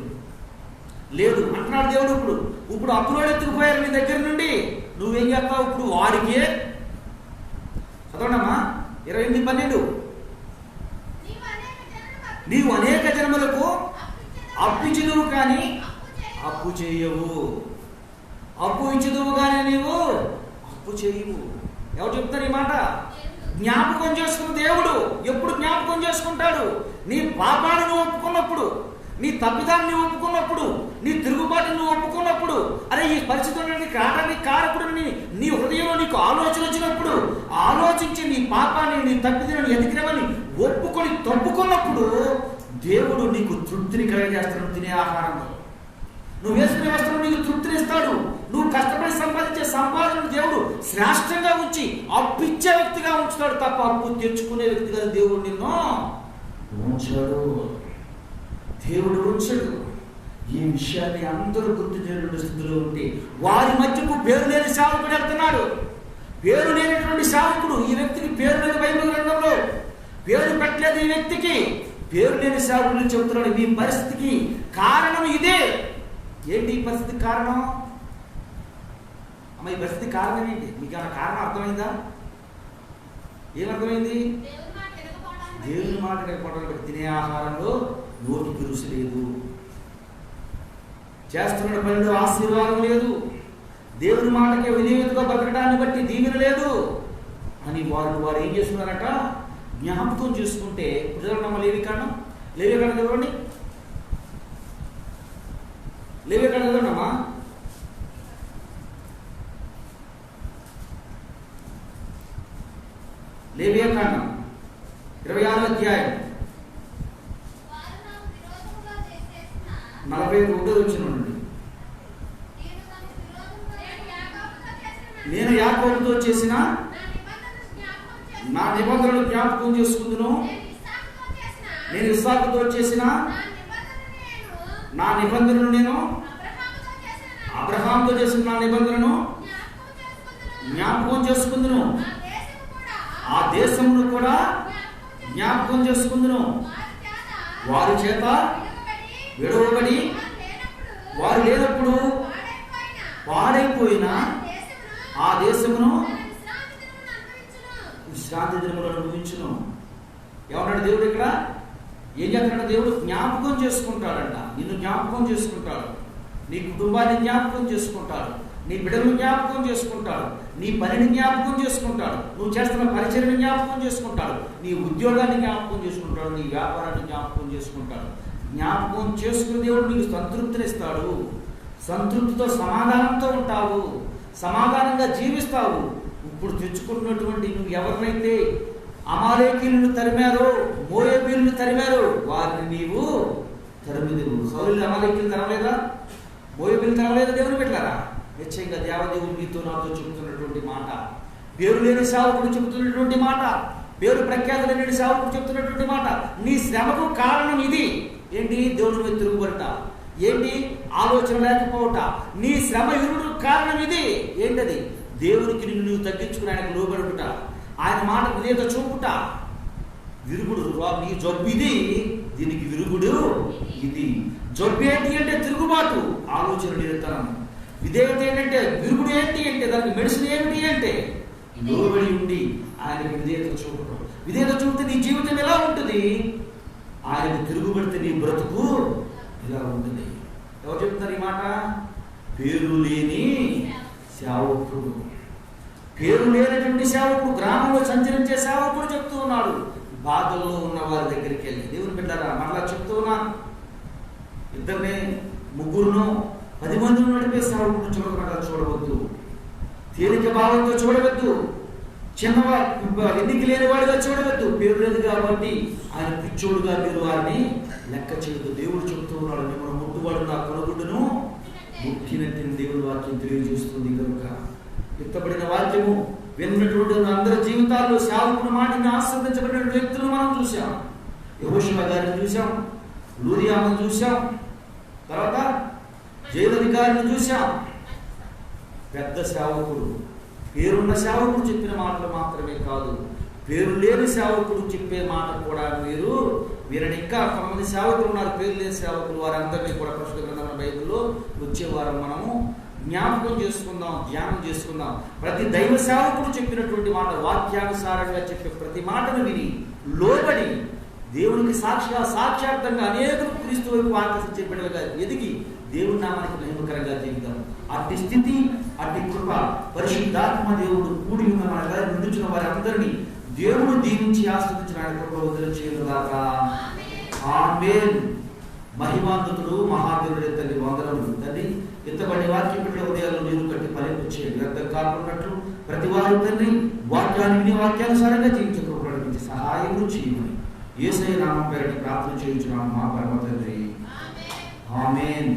అంటున్నాడు దేవుడు. ఇప్పుడు అప్పులోడు ఎత్తుకుపోయారు నీ దగ్గర నుండి, నువ్వేం చేస్తావు? ఇప్పుడు వాడికే చదవడమ్మా 28:12, నీవు అనేక జన్మలకు అప్పిచ్చుదువు కానీ అప్పు చేయవు. అప్పు ఇచ్చుదువు కానీ నీవు అప్పు చేయవు. ఎవరు చెప్తారు ఈ మాట? జ్ఞాపకం చేసుకున్న దేవుడు. ఎప్పుడు జ్ఞాపకం చేసుకుంటాడు? నీ పాపాన్ని నువ్వు ఒప్పుకున్నప్పుడు, నీ తప్పిదాన్ని నువ్వు ఒప్పుకున్నప్పుడు, నీ తిరుగుబాటుని నువ్వు ఒప్పుకున్నప్పుడు, అరే ఈ పరిస్థితుల్లో కారణానికి కారకుడిని నీ హృదయంలో నీకు ఆలోచన వచ్చినప్పుడు, ఆలోచించి నీ పాపాన్ని, నీ తప్పిదాన్ని ఎదిగినవని ఒప్పుకొని తప్పుకున్నప్పుడు దేవుడు నీకు తృప్తిని కలిగజేస్తాడు. తినే ఆహారంలో నువ్వు వేసుకునే వస్త్రం నీకు తృప్తిని ఇస్తాడు. నువ్వు కష్టపడి సంపాదించే సంపాదన దేవుడు శ్రేష్టంగా ఉంచి అప్పిచ్చే వ్యక్తిగా ఉంచుతాడు తప్ప అప్పు తెచ్చుకునే వ్యక్తిగా దేవుడు నిన్ను ఉంచాడు. దేవుడు ఉంచడు. ఈ విషయాన్ని అందరూ గుర్తు చేయడం స్థితిలో ఉంటే వారి మధ్యకు పేరు లేని సేవకుడు వెళ్తున్నాడు. పేరు లేనటువంటి సేవకుడు, ఈ వ్యక్తికి పేరు లేని బైబిల్ గ్రంథంలో పేరు పెట్టలేదు. ఈ వ్యక్తికి పేరు లేని సేవకుడు చెబుతున్నాడు. మీ పరిస్థితికి కారణం ఇదే. ఏంటి ఈ పరిస్థితికి కారణం? అమ్మ, ఈ పరిస్థితి కారణం ఏంటి? మీకు ఏమైనా కారణం అర్థమైందా? ఏమర్థమైంది? దేవుని మాట లేకపోవడం బట్టి తినే ఆహారంలో నోటికి రుచి లేదు, చేస్తున్న పనిలో ఆశీర్వాదం లేదు, దేవుని మాటకే వినియోగంగా బతకడాన్ని బట్టి దీవెన లేదు అని వారు ఏం చేస్తున్నారట? జ్ఞాపకం చేసుకుంటే. చదవండి లేవికాండం చదవండి. లేవికాండం చదవండమ్మా. లేవికాండం 26వ అధ్యాయం 41వ వచనం నుండి. నేను యాకోబుతో చేసిన నా నిబంధనలు జ్ఞాపకం చేసుకుందును, నేను ఇస్సాకుతో చేసిన నా నిబంధనను, నేను అబ్రహాముతో చేసిన నా నిబంధనను జ్ఞాపకం చేసుకుందును, ఆ దేశమును కూడా జ్ఞాపకం చేసుకుందును. వారి చేత విడవబడి వారు లేనప్పుడు పాడైపోయిన ఆ దేశమును విశ్రాంతి దినములను అనుభవించును. ఏమన్నాడు దేవుడు ఇక్కడ? ఏం చేస్తున్నాడు దేవుడు? జ్ఞాపకం చేసుకుంటాడంట. నిన్ను జ్ఞాపకం చేసుకుంటాడు, నీ కుటుంబాన్ని జ్ఞాపకం చేసుకుంటాడు, నీ బిడ్డలను జ్ఞాపకం చేసుకుంటాడు, నీ పనిని జ్ఞాపకం చేసుకుంటాడు, నువ్వు చేస్తున్న పరిచర్ని జ్ఞాపకం చేసుకుంటాడు, నీ ఉద్యోగాన్ని జ్ఞాపకం చేసుకుంటాడు, నీ వ్యాపారాన్ని జ్ఞాపకం చేసుకుంటాడు. జ్ఞాపకం చేసుకునే దేవుడు నీకు సంతృప్తినిస్తాడు. సంతృప్తితో సమాధానంతో ఉంటావు, సమాధానంగా జీవిస్తావు. ఇప్పుడు తెచ్చుకున్నటువంటి నువ్వు ఎవరినైతే అమాలేకీయులను తరిమారో, మోయాబీయులను తరిమారో వారిని నీవు తరిమిదివు. సౌలు అమాలేకీయులు తరలేదా? మోయాబీయులు తరలేదా? దేవుని పెట్టారా? నిశ్చయంగా దేవదేవుడు నీతో నాతో చెబుతున్నటువంటి మాట, పేరు లేని సేవకుడు చెబుతున్నటువంటి మాట, పేరు ప్రఖ్యాతి లేని సేవకుడు చెబుతున్నటువంటి మాట, నీ శ్రమకు కారణం ఇది. ఏంటి? దేవుడి మీద తిరుగుబడట. ఏంటి? ఆలోచన లేకపోవట. నీ శ్రమ ఇరుడు కారణం ఇది. ఏంటది? దేవునికి నిన్ను నువ్వు తగ్గించుకుని ఆయనకు లోబడుట, ఆయన మాట విధేయత చూపుట. విరుగుడు నీ జబ్బు ఇది, దీనికి విరుగుడు ఇది. జబ్బు ఏంటి అంటే తిరుగుబాటు, ఆలోచన నిరంతరం. విధేయత ఏంటంటే విరుగుడు ఏంటి అంటే దానికి మెడిసిన్ ఏమిటి అంటే లోబడి ఉండి ఆయనకి విధేయత చూపడం. విధేయత చూపితే నీ జీవితం ఎలా ఉంటుంది, ఆయనకు తిరుగుబడితే నీ బ్రతుకు ఎలా ఉంటుంది. ఎవరు చెప్తారు ఈ మాట? పేరు లేని సేవకుడు. పేరు లేనటువంటి సేవకుడు, గ్రామంలో సంచరించే సేవకుడు చెప్తూ ఉన్నాడు. బాధల్లో ఉన్న వారి దగ్గరికి వెళ్ళి, దేవుని బిడ్డలారా మరలా చెప్తూ ఉన్నాను, ఇద్దరినే ముగ్గురును 10 మందిని నడిపే సేవకుడు చూడవద్దు. తేలిక భావంతో చూడవద్దు. చిన్నవాడు ఎన్నిక లేని వాడిగా చూడవద్దు. పేరు లేదు కాబట్టి ఆయన పిచ్చోడుగా మీరు వారిని లెక్క చేయదు. దేవుడు చెప్తూ ఉన్నాడు, మిమ్మల్ని ముట్టువాడు నా కొనుగుడ్డును ముట్టినట్టు దేవుడి వాక్యం తెలియజేస్తుంది. కనుక ఎత్తబడిన వాక్యము విన్నటువంటి అందరి జీవితాల్లో సేవకుడు మాటని ఆస్వాదించబడిన వ్యక్తులను మనం చూసాం. యెహోషువ గారిని చూసాం, లూదియాను చూసాం, తర్వాత జైలధికారిని చూసాం. పెద్ద సేవకుడు, పేరున్న సేవకుడు చెప్పిన మాటలు మాత్రమే కాదు, పేరు లేని సేవకుడు చెప్పే మాట కూడా మీరు వీరిని. ఇంకా కొంతమంది సేవకులు ఉన్నారు, పేరు లేని సేవకులు. వారందరినీ కూడా పరిశుద్ధ గ్రంథమైన బైబిల్లో వచ్చే వారం మనము జ్ఞాపకం చేసుకుందాం, ధ్యానం చేసుకుందాం. ప్రతి దైవ సేవకుడు చెప్పినటువంటి మాట, వాక్యానుసారంగా చెప్పే ప్రతి మాటను విని లోబడి దేవునికి సాక్షార్థంగా అనేక క్రీస్తు వైపు ఆకర్షించే బిడ్డలుగా ఎదిగి దేవుని నామానికి మహిమకరంగా జీవితాం. అట్టి స్థితి, అట్టి కృప పరిశుద్ధాత్మ దేవుడు కూడి ఉన్న మనగా నిందించిన వారి అందరినీ దేవుడు దీవించి ఆస్వాదించడానికి కృప వదిలిచేయుగాక. ఆమేన్. మహిమాన్వితుడు మహాదేవుడి తల్లి వందనములు. తండ్రి, ఎత్తబడి వాక్య బిడ్డల ఉదయాల్లో నీరు కట్టి ఫలింపు చేయండి. వ్యర్థం కాకున్నట్లు ప్రతి వారి తండ్రి వాక్యాన్ని విని వాక్యానుసారంగా జీవించే కృప నడిపించి సహాయం చేయమని యేసయ్య నామం పేరిట ప్రార్థన చేయించున్నాము మా పరమ తండ్రి. ఆమేన్.